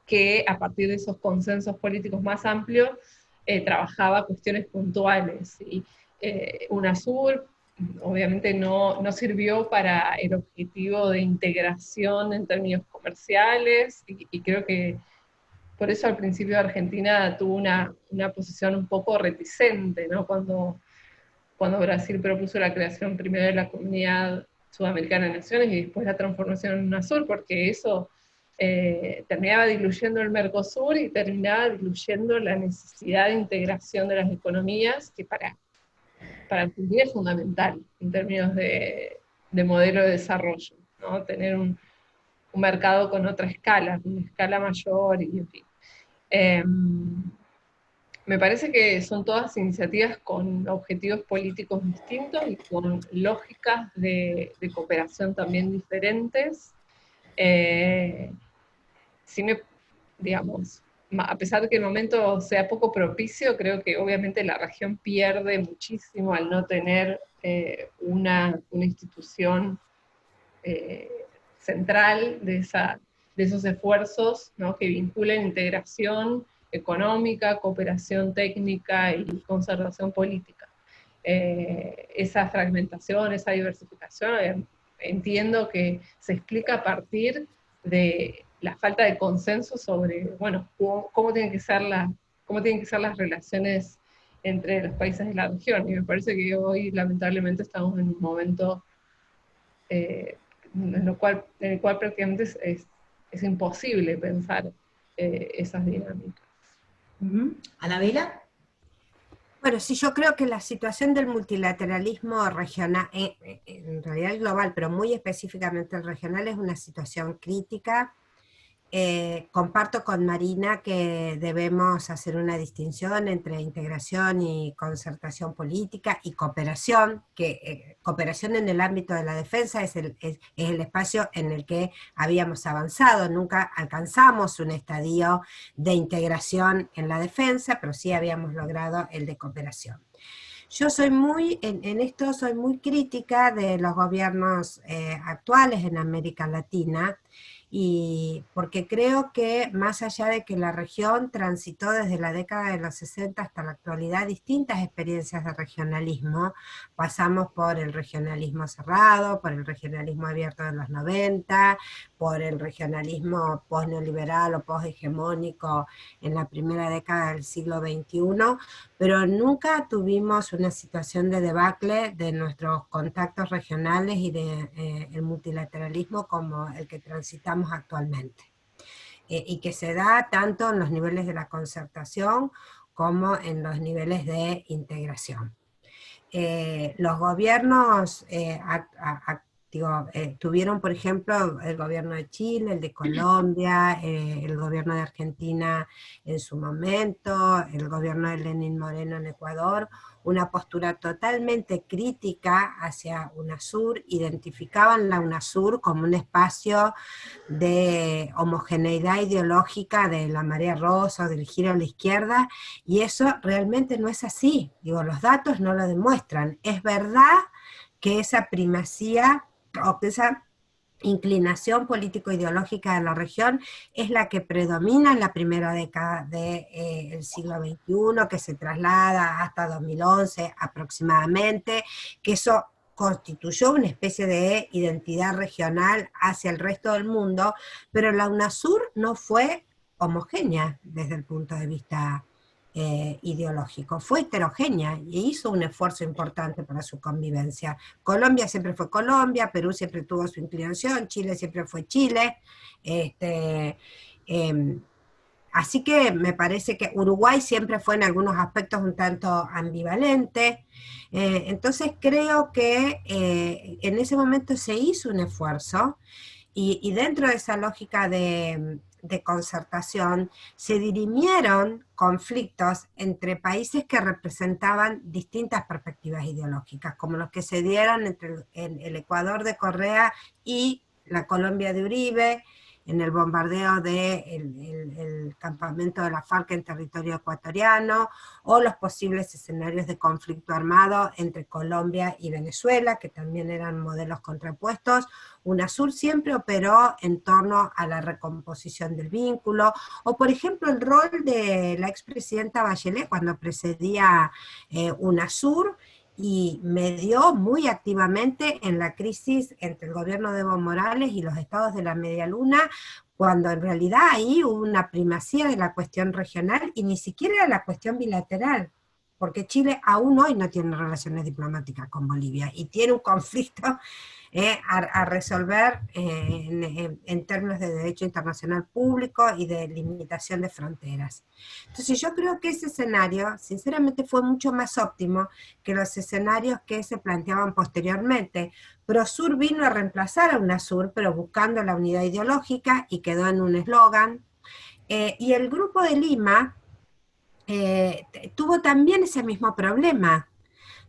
Speaker 2: que a partir de esos consensos políticos más amplios trabajaba cuestiones puntuales. Y UNASUR obviamente no sirvió para el objetivo de integración en términos comerciales, y creo que por eso al principio Argentina tuvo una posición un poco reticente, ¿no? Cuando Brasil propuso la creación primero de la Comunidad Sudamericana de Naciones y después la transformación en UNASUR, porque eso terminaba diluyendo el Mercosur y terminaba diluyendo la necesidad de integración de las economías, que para Argentina es fundamental en términos de de modelo de desarrollo, ¿no? Tener un mercado con otra escala, una escala mayor, y en fin. Me parece que son todas iniciativas con objetivos políticos distintos y con lógicas de cooperación también diferentes. Sí digamos, a pesar de que el momento sea poco propicio, creo que obviamente la región pierde muchísimo al no tener una institución central de esos esfuerzos, ¿no? Que vinculen integración económica, cooperación técnica y conservación política. Esa fragmentación, esa diversificación, entiendo que se explica a partir de la falta de consenso sobre, bueno, cómo tienen que ser las relaciones entre los países de la región. Y me parece que hoy, lamentablemente, estamos en un momento en el cual prácticamente es imposible pensar esas dinámicas.
Speaker 1: ¿Anabela?
Speaker 3: Bueno, sí, yo creo que la situación del multilateralismo regional, en realidad global, pero muy específicamente el regional, es una situación crítica. Comparto con Marina que debemos hacer una distinción entre integración y concertación política y cooperación, que cooperación en el ámbito de la defensa es el espacio en el que habíamos avanzado. Nunca alcanzamos un estadio de integración en la defensa, pero sí habíamos logrado el de cooperación. Yo soy en esto soy muy crítica de los gobiernos actuales en América Latina, y porque creo que más allá de que la región transitó desde la década de los 60 hasta la actualidad distintas experiencias de regionalismo, pasamos por el regionalismo cerrado, por el regionalismo abierto de los 90, por el regionalismo post-neoliberal o post-hegemónico en la primera década del siglo XXI, pero nunca tuvimos una situación de debacle de nuestros contactos regionales y de el multilateralismo como el que transitamos actualmente. Y que se da tanto en los niveles de la concertación como en los niveles de integración. Los gobiernos tuvieron, por ejemplo, el gobierno de Chile, el de Colombia, el gobierno de Argentina en su momento, el gobierno de Lenín Moreno en Ecuador, una postura totalmente crítica hacia UNASUR, identificaban la UNASUR como un espacio de homogeneidad ideológica de la marea rosa o del giro a la izquierda, y eso realmente no es así. Digo, los datos no lo demuestran. Es verdad que esa primacía o que esa inclinación político-ideológica de la región es la que predomina en la primera década del siglo XXI, que se traslada hasta 2011 aproximadamente, que eso constituyó una especie de identidad regional hacia el resto del mundo, pero la UNASUR no fue homogénea desde el punto de vista ideológico, fue heterogénea y hizo un esfuerzo importante para su convivencia. Colombia siempre fue Colombia, Perú siempre tuvo su inclinación, Chile siempre fue Chile, así que me parece que Uruguay siempre fue en algunos aspectos un tanto ambivalente. Entonces creo que en ese momento se hizo un esfuerzo y dentro de esa lógica de concertación se dirimieron conflictos entre países que representaban distintas perspectivas ideológicas, como los que se dieron entre el Ecuador de Correa y la Colombia de Uribe, en el bombardeo del campamento de la FARC en territorio ecuatoriano, o los posibles escenarios de conflicto armado entre Colombia y Venezuela, que también eran modelos contrapuestos. UNASUR siempre operó en torno a la recomposición del vínculo, o por ejemplo el rol de la expresidenta Bachelet cuando precedía UNASUR, y medió muy activamente en la crisis entre el gobierno de Evo Morales y los estados de la Media Luna, cuando en realidad ahí hubo una primacía de la cuestión regional y ni siquiera era la cuestión bilateral. porque Chile aún hoy no tiene relaciones diplomáticas con Bolivia y tiene un conflicto a resolver en términos de derecho internacional público y de limitación de fronteras. Entonces yo creo que ese escenario, sinceramente, fue mucho más óptimo que los escenarios que se planteaban posteriormente. Prosur vino a reemplazar a UNASUR, pero buscando la unidad ideológica, y quedó en un eslogan. Y el Grupo de Lima tuvo también ese mismo problema,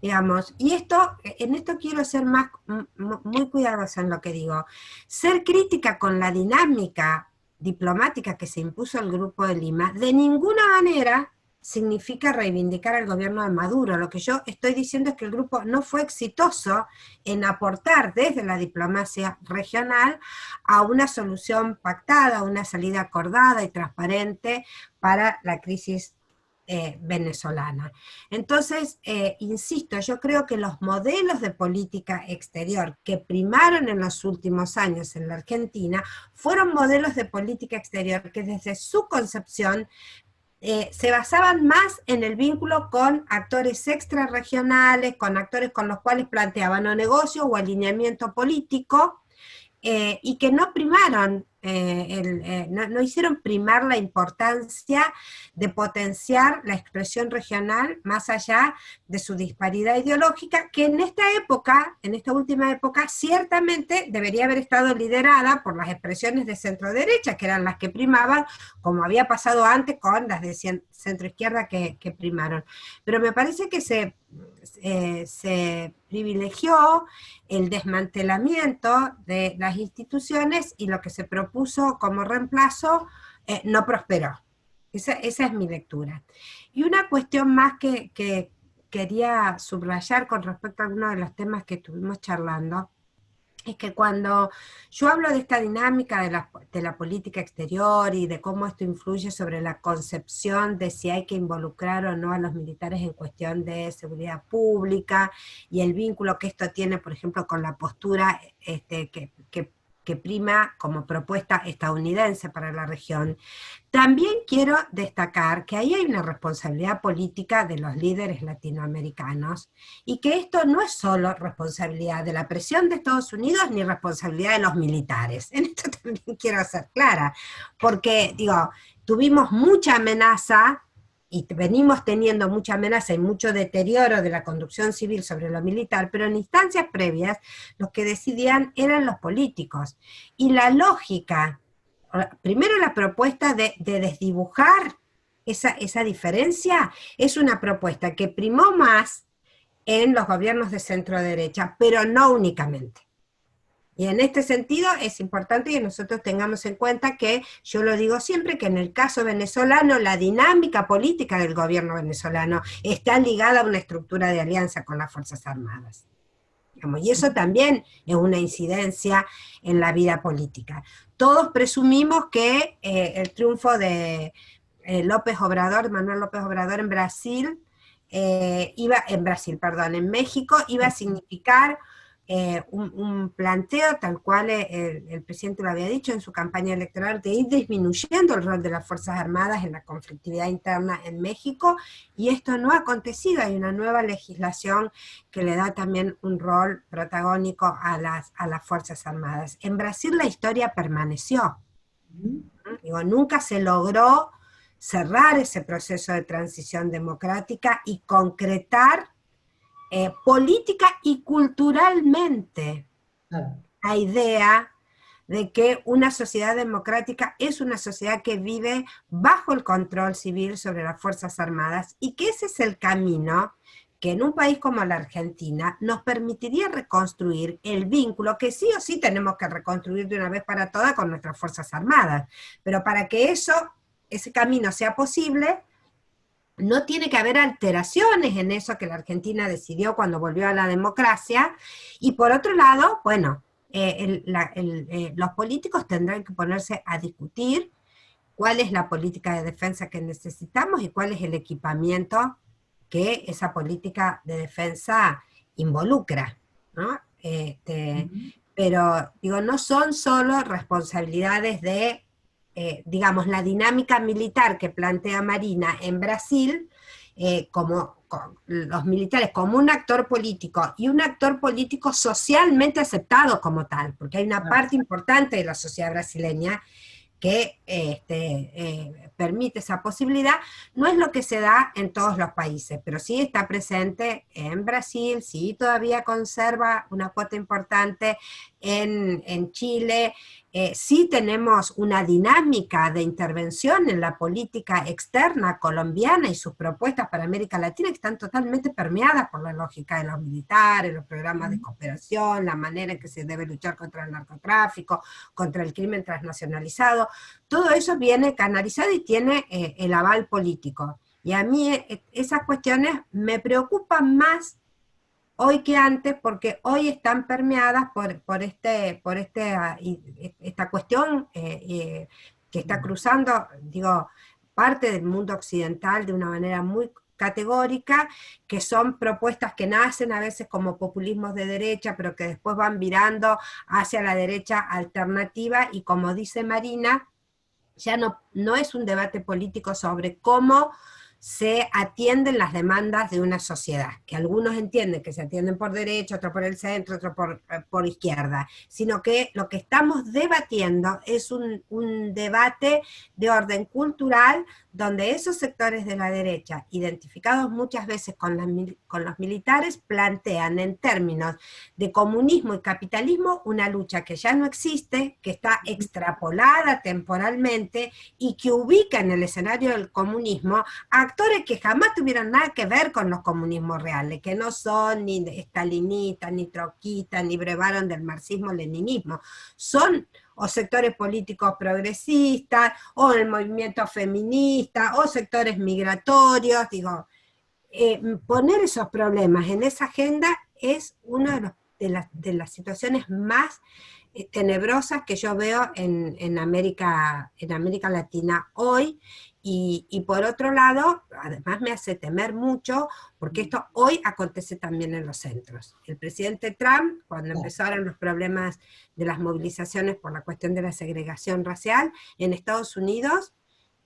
Speaker 3: digamos, y en esto quiero ser muy cuidadosa en lo que digo. Ser crítica con la dinámica diplomática que se impuso al Grupo de Lima, de ninguna manera significa reivindicar al gobierno de Maduro. Lo que yo estoy diciendo es que el grupo no fue exitoso en aportar desde la diplomacia regional a una solución pactada, a una salida acordada y transparente para la crisis venezolana. Entonces, insisto, yo creo que los modelos de política exterior que primaron en los últimos años en la Argentina fueron modelos de política exterior que desde su concepción se basaban más en el vínculo con actores extrarregionales, con actores con los cuales planteaban o negocio o alineamiento político, y que no primaron, no hicieron primar la importancia de potenciar la expresión regional más allá de su disparidad ideológica, que en esta época, en esta última época, ciertamente debería haber estado liderada por las expresiones de centro-derecha, que eran las que primaban, como había pasado antes con las de centro-izquierda que primaron. Pero me parece que se privilegió el desmantelamiento de las instituciones y lo que se propuso como reemplazo no prosperó. Esa es mi lectura. Y una cuestión más que quería subrayar con respecto a algunos de los temas que estuvimos charlando, es que cuando yo hablo de esta dinámica de la política exterior y de cómo esto influye sobre la concepción de si hay que involucrar o no a los militares en cuestión de seguridad pública y el vínculo que esto tiene, por ejemplo, con la postura que prima como propuesta estadounidense para la región, también quiero destacar que ahí hay una responsabilidad política de los líderes latinoamericanos y que esto no es solo responsabilidad de la presión de Estados Unidos ni responsabilidad de los militares. En esto también quiero ser clara, porque, digo, tuvimos mucha amenaza y venimos teniendo mucha amenaza y mucho deterioro de la conducción civil sobre lo militar, pero en instancias previas los que decidían eran los políticos. Y la lógica, primero la propuesta de desdibujar esa diferencia, es una propuesta que primó más en los gobiernos de centro derecha, pero no únicamente. Y en este sentido es importante que nosotros tengamos en cuenta que, yo lo digo siempre, que en el caso venezolano la dinámica política del gobierno venezolano está ligada a una estructura de alianza con las Fuerzas Armadas. Y eso también es una incidencia en la vida política. Todos presumimos que el triunfo de Manuel López Obrador en Brasil, en México, iba a significar un planteo tal cual el presidente lo había dicho en su campaña electoral, de ir disminuyendo el rol de las Fuerzas Armadas en la conflictividad interna en México, y esto no ha acontecido. Hay una nueva legislación que le da también un rol protagónico a las Fuerzas Armadas. En Brasil la historia permaneció. Digo, nunca se logró cerrar ese proceso de transición democrática y concretar política y culturalmente la idea de que una sociedad democrática es una sociedad que vive bajo el control civil sobre las Fuerzas Armadas, y que ese es el camino que en un país como la Argentina nos permitiría reconstruir el vínculo que sí o sí tenemos que reconstruir de una vez para todas con nuestras Fuerzas Armadas. Pero para que ese camino sea posible, no tiene que haber alteraciones en eso que la Argentina decidió cuando volvió a la democracia. Y por otro lado, bueno, los políticos tendrán que ponerse a discutir cuál es la política de defensa que necesitamos y cuál es el equipamiento que esa política de defensa involucra, ¿no? Pero, digo, no son solo responsabilidades de, digamos, la dinámica militar que plantea Marina en Brasil los militares como un actor político, y un actor político socialmente aceptado como tal, porque hay una parte importante de la sociedad brasileña que permite esa posibilidad, no es lo que se da en todos los países, pero sí está presente en Brasil, sí todavía conserva una cuota importante en Chile, sí tenemos una dinámica de intervención en la política externa colombiana y sus propuestas para América Latina que están totalmente permeadas por la lógica de los militares, los programas de cooperación, la manera en que se debe luchar contra el narcotráfico, contra el crimen transnacionalizado. Todo eso viene canalizado y tiene el aval político. Y a mí esas cuestiones me preocupan más hoy que antes, porque hoy están permeadas por esta cuestión que está cruzando, digo, parte del mundo occidental de una manera muy categórica, que son propuestas que nacen a veces como populismos de derecha, pero que después van virando hacia la derecha alternativa, y como dice Marina, ya no es un debate político sobre cómo se atienden las demandas de una sociedad, que algunos entienden que se atienden por derecha, otros por el centro, otros por izquierda, sino que lo que estamos debatiendo es un debate de orden cultural, donde esos sectores de la derecha, identificados muchas veces con los militares, plantean en términos de comunismo y capitalismo una lucha que ya no existe, que está extrapolada temporalmente y que ubica en el escenario del comunismo a actores que jamás tuvieron nada que ver con los comunismos reales, que no son ni estalinistas, ni troquistas, ni brevaron del marxismo-leninismo, son o sectores políticos progresistas, o el movimiento feminista, o sectores migratorios. Digo, poner esos problemas en esa agenda es una de las situaciones más tenebrosas que yo veo en América Latina hoy, y por otro lado, además me hace temer mucho, porque esto hoy acontece también en los centros. El presidente Trump, cuando empezaron los problemas de las movilizaciones por la cuestión de la segregación racial en Estados Unidos,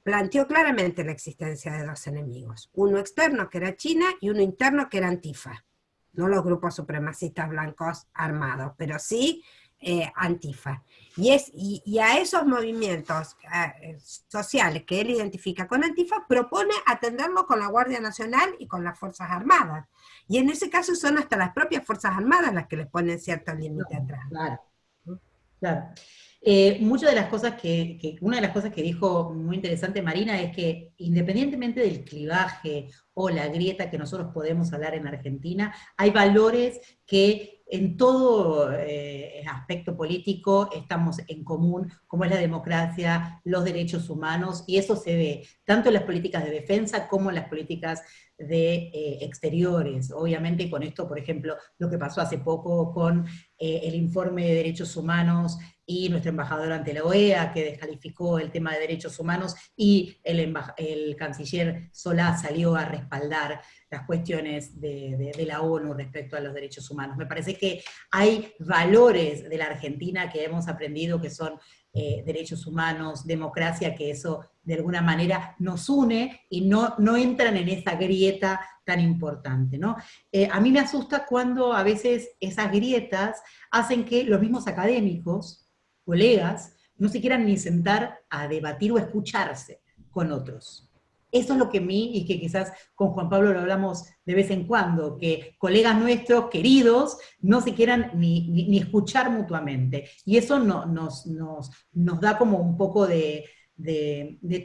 Speaker 3: planteó claramente la existencia de dos enemigos, uno externo que era China y uno interno que era Antifa, no los grupos supremacistas blancos armados, pero sí Antifa. Y a esos movimientos sociales que él identifica con Antifa, propone atenderlo con la Guardia Nacional y con las Fuerzas Armadas. Y en ese caso son hasta las propias Fuerzas Armadas las que les ponen cierto límite atrás.
Speaker 1: Claro, claro. Muchas de las cosas una de las cosas que dijo muy interesante Marina es que independientemente del clivaje o la grieta que nosotros podemos hablar en Argentina, hay valores que en todo aspecto político estamos en común, como es la democracia, los derechos humanos, y eso se ve tanto en las políticas de defensa como en las políticas de exteriores. Obviamente con esto, por ejemplo, lo que pasó hace poco con el informe de derechos humanos y nuestro embajador ante la OEA, que descalificó el tema de derechos humanos, y el canciller Solá salió a respaldar las cuestiones de la ONU respecto a los derechos humanos. Me parece que hay valores de la Argentina que hemos aprendido que son derechos humanos, democracia, que eso de alguna manera nos une y no entran en esa grieta tan importante, ¿no? A mí me asusta cuando a veces esas grietas hacen que los mismos académicos, colegas, no se quieran ni sentar a debatir o escucharse con otros. Eso es lo que a mí, y que quizás con Juan Pablo lo hablamos de vez en cuando, que colegas nuestros, queridos, no se quieran ni escuchar mutuamente. Y eso nos da como un poco de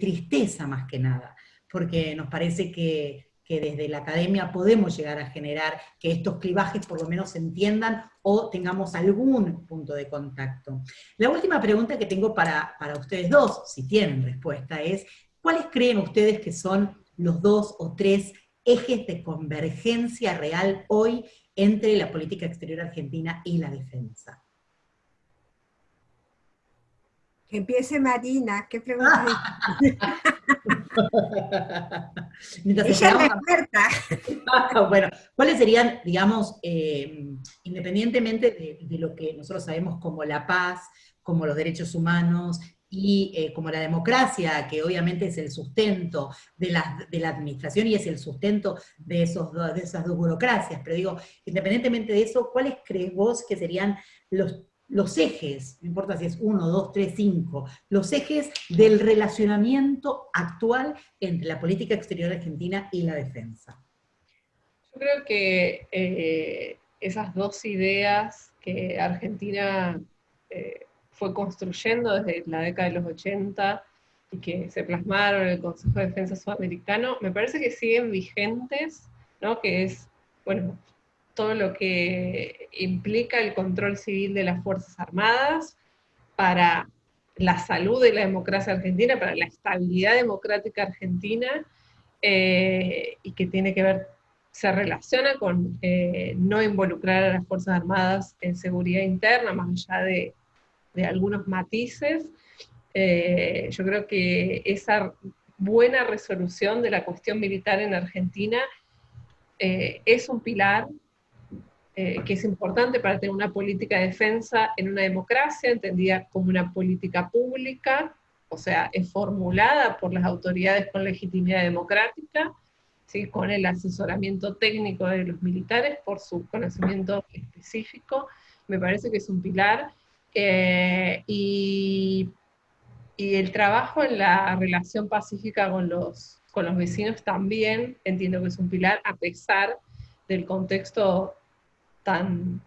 Speaker 1: tristeza más que nada, porque nos parece que desde la academia podemos llegar a generar que estos clivajes por lo menos se entiendan o tengamos algún punto de contacto. La última pregunta que tengo para ustedes dos, si tienen respuesta, es ¿cuáles creen ustedes que son los 2 o 3 ejes de convergencia real hoy entre la política exterior argentina y la defensa?
Speaker 3: Que empiece Marina, ¿qué pregunta?
Speaker 1: Mientras
Speaker 3: ella es la experta.
Speaker 1: Bueno, ¿cuáles serían, digamos, independientemente de lo que nosotros sabemos como la paz, como los derechos humanos y como la democracia, que obviamente es el sustento de la administración y es el sustento de esas dos burocracias, pero digo, independientemente de eso, ¿cuáles crees vos que serían los ejes, no importa si es 1, 2, 3, 5, los ejes del relacionamiento actual entre la política exterior argentina y la defensa?
Speaker 2: Yo creo que esas dos ideas que Argentina fue construyendo desde la década de los 80 y que se plasmaron en el Consejo de Defensa Sudamericano, me parece que siguen vigentes, ¿no? Que es, bueno, todo lo que implica el control civil de las Fuerzas Armadas para la salud de la democracia argentina, para la estabilidad democrática argentina, y que tiene que ver, se relaciona con no involucrar a las Fuerzas Armadas en seguridad interna, más allá de algunos matices. Yo creo que esa buena resolución de la cuestión militar en Argentina es un pilar que es importante para tener una política de defensa en una democracia, entendida como una política pública, o sea, es formulada por las autoridades con legitimidad democrática, ¿sí? Con el asesoramiento técnico de los militares por su conocimiento específico. Me parece que es un pilar, y el trabajo en la relación pacífica con los vecinos también entiendo que es un pilar, a pesar del contexto tan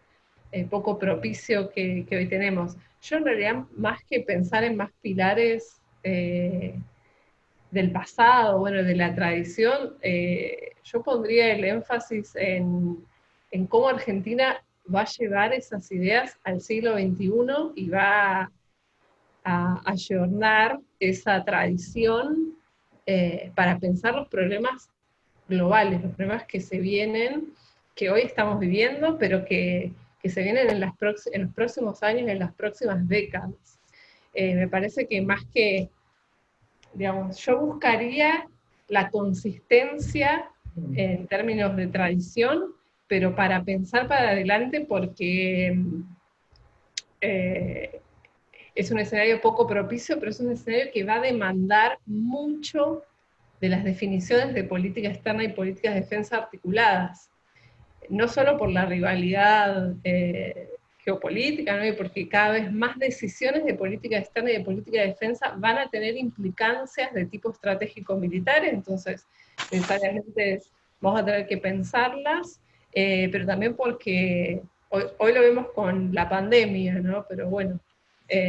Speaker 2: poco propicio que hoy tenemos. Yo en realidad, más que pensar en más pilares del pasado, bueno, de la tradición, yo pondría el énfasis en cómo Argentina va a llevar esas ideas al siglo XXI y va a ayornar esa tradición para pensar los problemas globales, los problemas que se vienen, que hoy estamos viviendo, pero que se vienen en los próximos años, en las próximas décadas. Me parece que más que, digamos, yo buscaría la consistencia en términos de tradición, pero para pensar para adelante, porque es un escenario poco propicio, pero es un escenario que va a demandar mucho de las definiciones de política externa y políticas de defensa articuladas, no solo por la rivalidad geopolítica, ¿no? Y porque cada vez más decisiones de política externa y de política de defensa van a tener implicancias de tipo estratégico-militar, entonces necesariamente vamos a tener que pensarlas, pero también porque hoy lo vemos con la pandemia, ¿no? Pero bueno,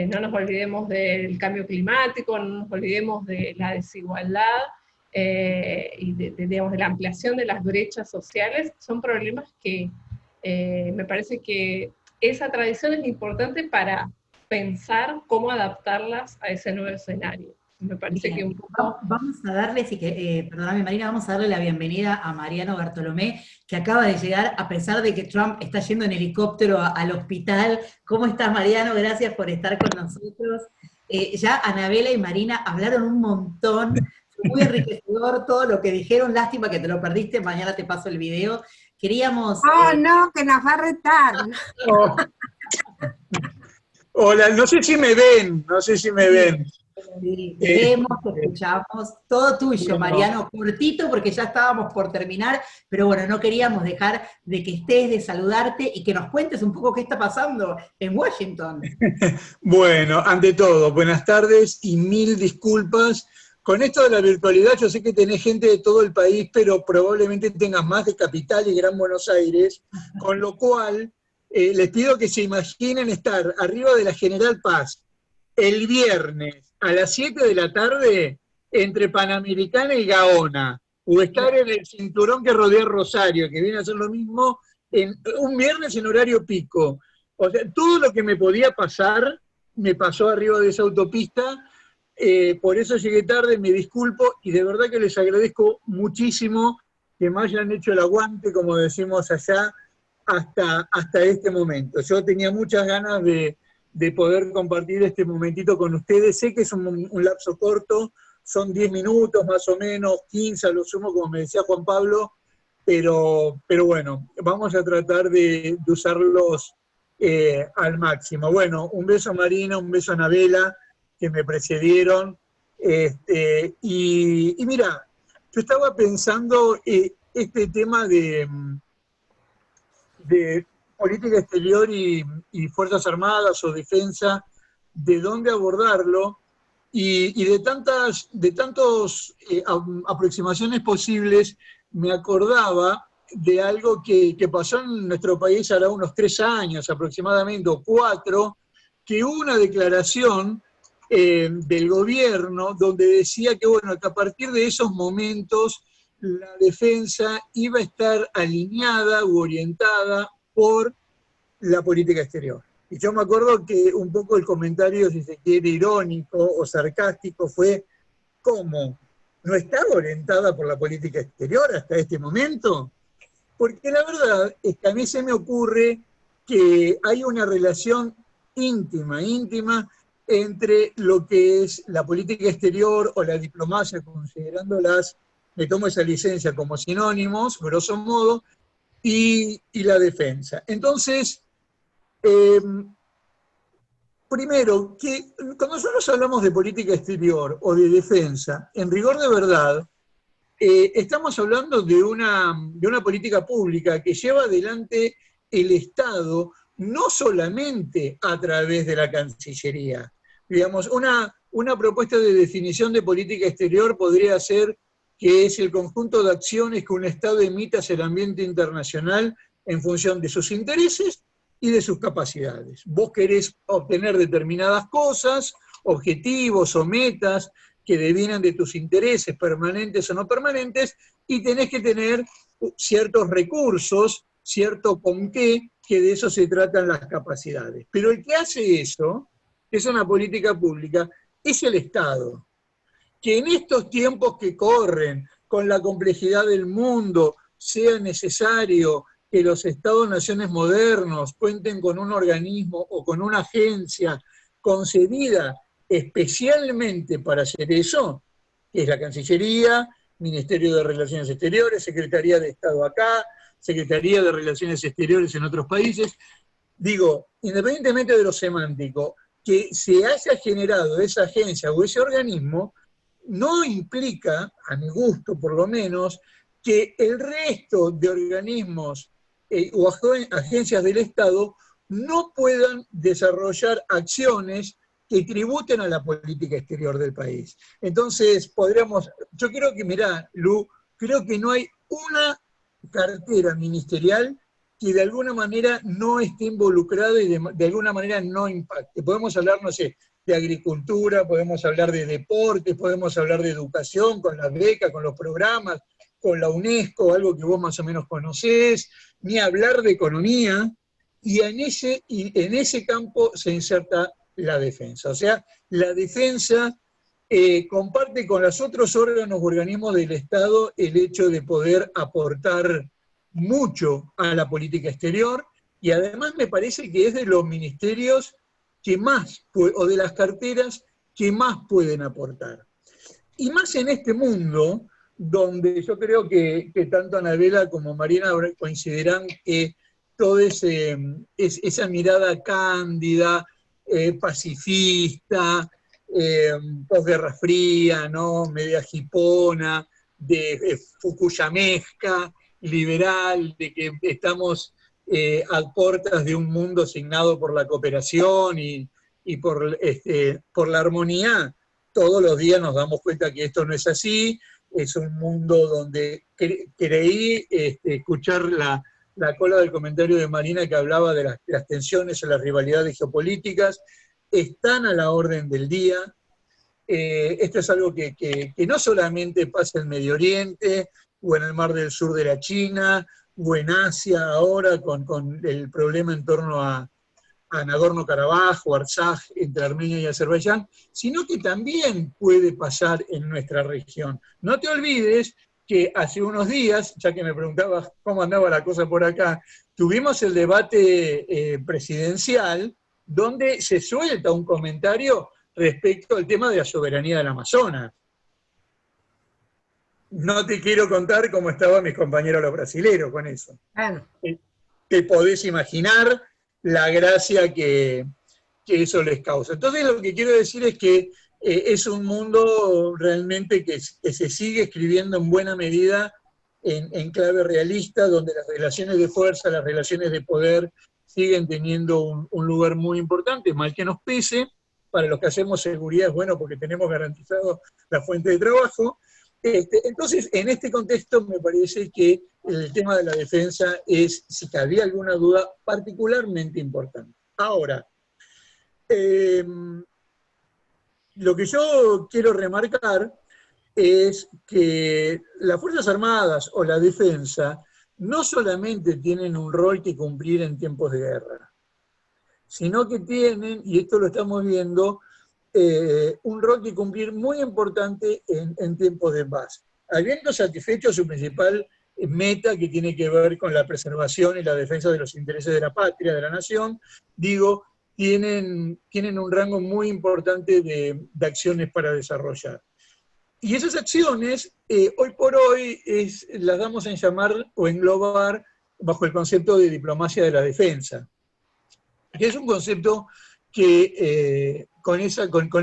Speaker 2: no nos olvidemos del cambio climático, no nos olvidemos de la desigualdad, y digamos, de la ampliación de las brechas sociales. Son problemas que me parece que esa tradición es importante para pensar cómo adaptarlas a ese nuevo escenario. Me parece
Speaker 1: Bien,
Speaker 2: que un poco...
Speaker 1: Vamos a darle, perdóname Marina, vamos a darle la bienvenida a Mariano Bartolomé, que acaba de llegar, a pesar de que Trump está yendo en helicóptero al hospital. ¿Cómo estás, Mariano? Gracias por estar con nosotros. Ya Anabela y Marina hablaron un montón, fue muy enriquecedor todo lo que dijeron, lástima que te lo perdiste, mañana te paso el video. Queríamos...
Speaker 3: Oh, no, que nos va a retar.
Speaker 4: Oh. Hola, no sé si me ven, no sé si me ven.
Speaker 1: Sí, vemos, te escuchamos, todo tuyo, Mariano, cortito porque ya estábamos por terminar, pero bueno, no queríamos dejar de que estés, de saludarte y que nos cuentes un poco qué está pasando en Washington.
Speaker 4: Bueno, ante todo, buenas tardes y mil disculpas. Con esto de la virtualidad, yo sé que tenés gente de todo el país, pero probablemente tengas más de Capital y Gran Buenos Aires, con lo cual les pido que se imaginen estar arriba de la General Paz el viernes a las 7 de la tarde entre Panamericana y Gaona, o estar en el cinturón que rodea Rosario, que viene a ser lo mismo, en un viernes en horario pico. O sea, todo lo que me podía pasar, me pasó arriba de esa autopista, por eso llegué tarde, me disculpo, y de verdad que les agradezco muchísimo que me hayan hecho el aguante, como decimos allá, hasta este momento. Yo tenía muchas ganas de poder compartir este momentito con ustedes. Sé que es un lapso corto, son 10 minutos más o menos, 15 a lo sumo, como me decía Juan Pablo, pero bueno, vamos a tratar de usarlos al máximo. Bueno, un beso a Marina, un beso a Anabela, me precedieron. Y mira, yo estaba pensando este tema de política exterior y Fuerzas Armadas o defensa, de dónde abordarlo, y de tantas aproximaciones posibles, me acordaba de algo que pasó en nuestro país hará unos 3 años aproximadamente, o 4, que hubo una declaración del gobierno donde decía que, bueno, que a partir de esos momentos la defensa iba a estar alineada u orientada por la política exterior. Y yo me acuerdo que un poco el comentario, si se quiere, irónico o sarcástico fue: ¿cómo? ¿No estaba orientada por la política exterior hasta este momento? Porque la verdad es que a mí se me ocurre que hay una relación íntima entre lo que es la política exterior o la diplomacia, considerándolas, me tomo esa licencia como sinónimos, grosso modo, y la defensa. Entonces, primero, que cuando nosotros hablamos de política exterior o de defensa, en rigor de verdad, estamos hablando de una política pública que lleva adelante el Estado, no solamente a través de la Cancillería. Digamos, una propuesta de definición de política exterior podría ser que es el conjunto de acciones que un Estado emite hacia el ambiente internacional en función de sus intereses y de sus capacidades. Vos querés obtener determinadas cosas, objetivos o metas que devienen de tus intereses permanentes o no permanentes, y tenés que tener ciertos recursos, cierto con qué, que de eso se tratan las capacidades. Pero el que hace eso, es una política pública, es el Estado, que en estos tiempos que corren, con la complejidad del mundo, sea necesario que los Estados-naciones modernos cuenten con un organismo o con una agencia concebida especialmente para hacer eso, que es la Cancillería, Ministerio de Relaciones Exteriores, Secretaría de Estado acá, Secretaría de Relaciones Exteriores en otros países. Digo, independientemente de lo semántico, que se haya generado esa agencia o ese organismo, no implica, a mi gusto por lo menos, que el resto de organismos o agencias del Estado no puedan desarrollar acciones que tributen a la política exterior del país. Entonces, yo creo que, mirá, Lu, creo que no hay una cartera ministerial que de alguna manera no esté involucrada y de alguna manera no impacte. Podemos hablar, no sé, de agricultura, podemos hablar de deporte, podemos hablar de educación, con las becas, con los programas, con la UNESCO, algo que vos más o menos conocés, ni hablar de economía, y en ese campo se inserta la defensa. O sea, la defensa comparte con los otros órganos o organismos del Estado el hecho de poder aportar mucho a la política exterior, y además me parece que es de los ministerios que más, o de las carteras que más pueden aportar. Y más en este mundo, donde yo creo que tanto Anabela como Marina coincidirán que toda esa mirada cándida, pacifista, posguerra fría, ¿no? Media jipona, de fukuyamesca, liberal, de que estamos a puertas de un mundo signado por la cooperación y por la armonía. Todos los días nos damos cuenta que esto no es así. Es un mundo donde creí escuchar la cola del comentario de Marina, que hablaba de las tensiones o las rivalidades geopolíticas. Están a la orden del día. Esto es algo que no solamente pasa en Medio Oriente, o en el Mar del Sur de la China, o en Asia ahora con el problema en torno a Nagorno-Karabaj o Artsaj entre Armenia y Azerbaiyán, sino que también puede pasar en nuestra región. No te olvides que hace unos días, ya que me preguntabas cómo andaba la cosa por acá, tuvimos el debate presidencial donde se suelta un comentario respecto al tema de la soberanía del Amazonas. No te quiero contar cómo estaban mis compañeros los brasileros con eso.
Speaker 3: Claro.
Speaker 4: Te podés imaginar la gracia que que eso les causa. Entonces lo que quiero decir es que es un mundo realmente que se sigue escribiendo en buena medida en clave realista, donde las relaciones de fuerza, las relaciones de poder siguen teniendo un lugar muy importante, mal que nos pese. Para los que hacemos seguridad es bueno porque tenemos garantizado la fuente de trabajo. Entonces, en este contexto me parece que el tema de la defensa es, si cabía alguna duda, particularmente importante. Ahora, lo que yo quiero remarcar es que las Fuerzas Armadas o la defensa no solamente tienen un rol que cumplir en tiempos de guerra, sino que tienen, y esto lo estamos viendo, un rol que cumplir muy importante en tiempos de paz. Habiendo satisfecho su principal meta, que tiene que ver con la preservación y la defensa de los intereses de la patria, de la nación, digo, tienen un rango muy importante de acciones para desarrollar. Y esas acciones, hoy por hoy, las damos en llamar o englobar bajo el concepto de diplomacia de la defensa, que es un concepto que con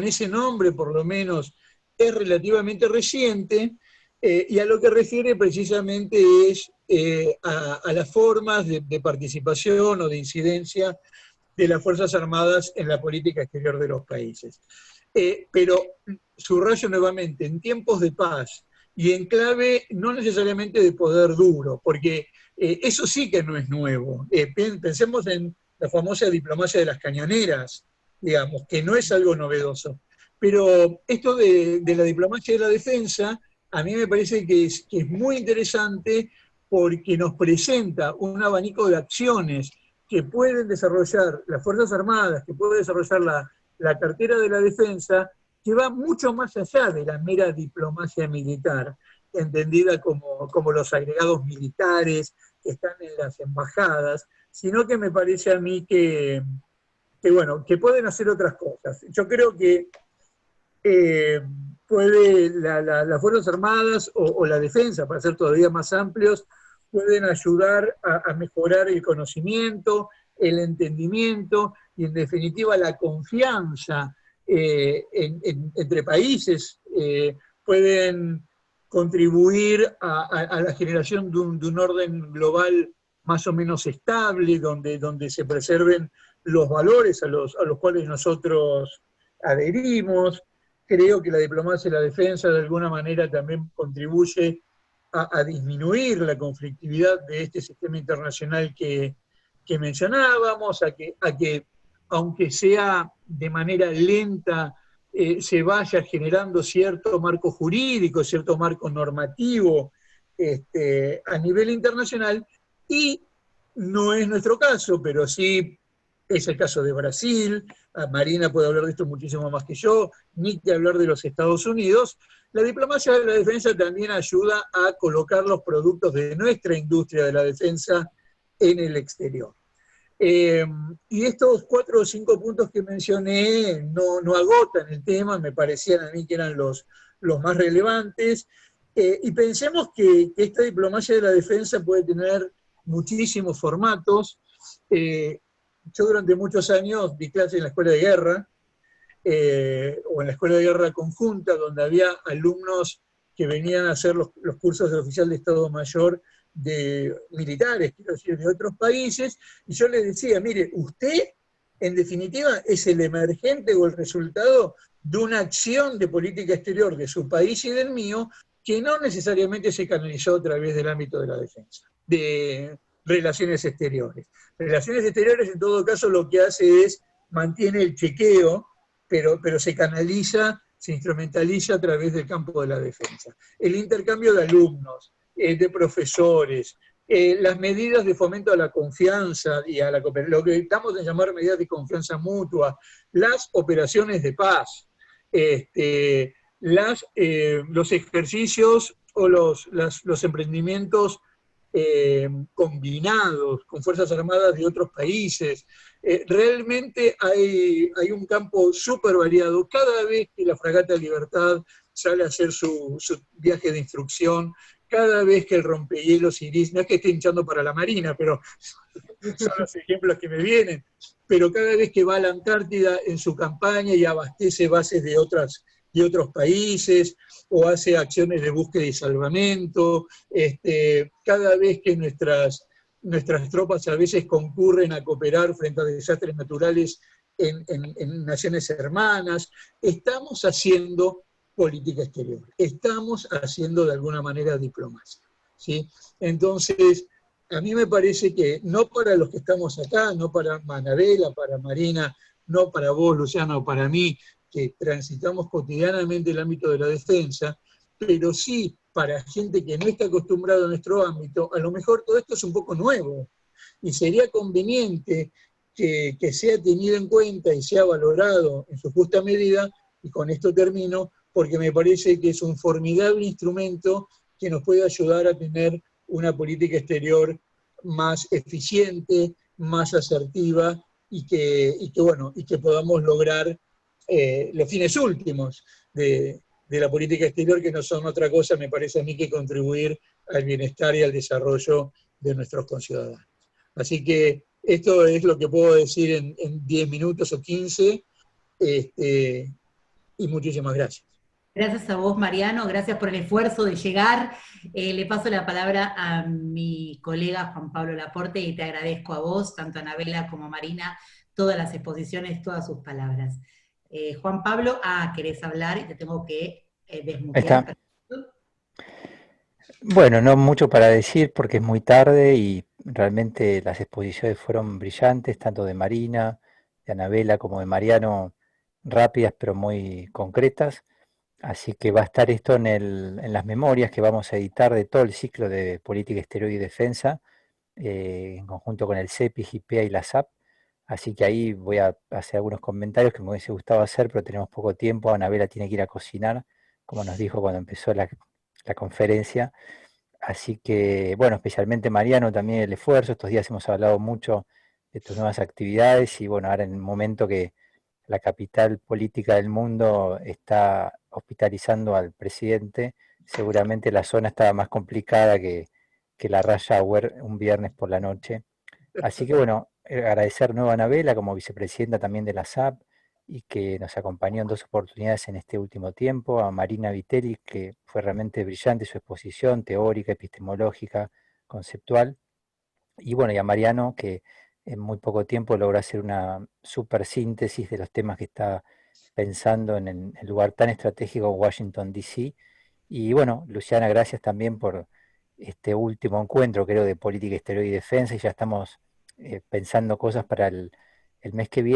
Speaker 4: ese nombre, por lo menos, es relativamente reciente, y a lo que refiere precisamente es a las formas de participación o de incidencia de las Fuerzas Armadas en la política exterior de los países. Pero subrayo nuevamente, en tiempos de paz y en clave no necesariamente de poder duro, porque eso sí que no es nuevo. Pensemos en la famosa diplomacia de las cañoneras, digamos, que no es algo novedoso. Pero esto de la diplomacia de la defensa, a mí me parece que es muy interesante porque nos presenta un abanico de acciones que pueden desarrollar las Fuerzas Armadas, que puede desarrollar la cartera de la defensa, que va mucho más allá de la mera diplomacia militar, entendida como los agregados militares que están en las embajadas, sino que me parece a mí que pueden hacer otras cosas. Yo creo que las Fuerzas Armadas o la defensa, para ser todavía más amplios, pueden ayudar a mejorar el conocimiento, el entendimiento y, en definitiva, la confianza entre países. Pueden contribuir a la generación de un orden global más o menos estable, donde se preserven los valores a los cuales nosotros adherimos. Creo que la diplomacia y la defensa de alguna manera también contribuye a disminuir la conflictividad de este sistema internacional que mencionábamos, a que aunque sea de manera lenta, se vaya generando cierto marco jurídico, cierto marco normativo a nivel internacional, y no es nuestro caso, pero sí es el caso de Brasil. Marina puede hablar de esto muchísimo más que yo, ni que hablar de los Estados Unidos. La diplomacia de la defensa también ayuda a colocar los productos de nuestra industria de la defensa en el exterior. Y estos 4 o 5 puntos que mencioné no agotan el tema, me parecían a mí que eran los más relevantes, y pensemos que esta diplomacia de la defensa puede tener muchísimos formatos. Yo durante muchos años di clases en la escuela de guerra, o en la escuela de guerra conjunta, donde había alumnos que venían a hacer los cursos de oficial de Estado Mayor de militares, quiero decir, de otros países, y yo les decía, mire, usted, en definitiva, es el emergente o el resultado de una acción de política exterior de su país y del mío, que no necesariamente se canalizó a través del ámbito de la defensa, de relaciones exteriores. Relaciones exteriores, en todo caso, lo que hace es, mantiene el chequeo, pero se canaliza, se instrumentaliza a través del campo de la defensa. El intercambio de alumnos, de profesores, las medidas de fomento a la confianza y a la cooperación, lo que estamos en llamar medidas de confianza mutua, las operaciones de paz, los ejercicios o los emprendimientos combinados con Fuerzas Armadas de otros países. Realmente hay un campo súper variado. Cada vez que la Fragata Libertad sale a hacer su viaje de instrucción cada vez que el rompehielos Iris, no es que esté hinchando para la Marina, pero son los ejemplos que me vienen, pero cada vez que va a la Antártida en su campaña y abastece bases de otros países, o hace acciones de búsqueda y salvamento, cada vez que nuestras tropas a veces concurren a cooperar frente a desastres naturales en naciones hermanas, estamos haciendo política exterior, estamos haciendo de alguna manera diplomacia, ¿sí? Entonces, a mí me parece que no para los que estamos acá, no para Anabela, para Marina, no para vos, Luciano, o para mí, que transitamos cotidianamente el ámbito de la defensa, pero sí para gente que no está acostumbrada a nuestro ámbito, a lo mejor todo esto es un poco nuevo, y sería conveniente que sea tenido en cuenta y sea valorado en su justa medida, y con esto termino, porque me parece que es un formidable instrumento que nos puede ayudar a tener una política exterior más eficiente, más asertiva, y que podamos lograr los fines últimos de la política exterior, que no son otra cosa, me parece a mí, que contribuir al bienestar y al desarrollo de nuestros conciudadanos. Así que esto es lo que puedo decir en 10 minutos o 15, y muchísimas gracias.
Speaker 1: Gracias a vos, Mariano, gracias por el esfuerzo de llegar. Le paso la palabra a mi colega Juan Pablo Laporte y te agradezco a vos, tanto a Anabela como a Marina, todas las exposiciones, todas sus palabras. Juan Pablo, querés hablar y te tengo que desmutear.
Speaker 5: Bueno, no mucho para decir porque es muy tarde y realmente las exposiciones fueron brillantes, tanto de Marina, de Anabela como de Mariano, rápidas pero muy concretas. Así que va a estar esto en las memorias que vamos a editar de todo el ciclo de política exterior y defensa, en conjunto con el CEPI, GIPEA y la SAP. Así que ahí voy a hacer algunos comentarios que me hubiese gustado hacer, pero tenemos poco tiempo. Anabela tiene que ir a cocinar, como nos dijo cuando empezó la conferencia. Así que, bueno, especialmente Mariano también el esfuerzo. Estos días hemos hablado mucho de tus nuevas actividades y bueno, ahora en el momento que la capital política del mundo está hospitalizando al presidente, seguramente la zona estaba más complicada que la Rush Hour un viernes por la noche. Así que bueno, agradecer nuevo a Anabela como vicepresidenta también de la SAP y que nos acompañó en 2 oportunidades en este último tiempo, a Marina Vitelli, que fue realmente brillante su exposición teórica, epistemológica, conceptual, y bueno, y a Mariano, que en muy poco tiempo logró hacer una super síntesis de los temas que está pensando en el lugar tan estratégico Washington, D.C. Y bueno, Luciana, gracias también por este último encuentro, creo, de política exterior y defensa, y ya estamos pensando cosas para el mes que viene.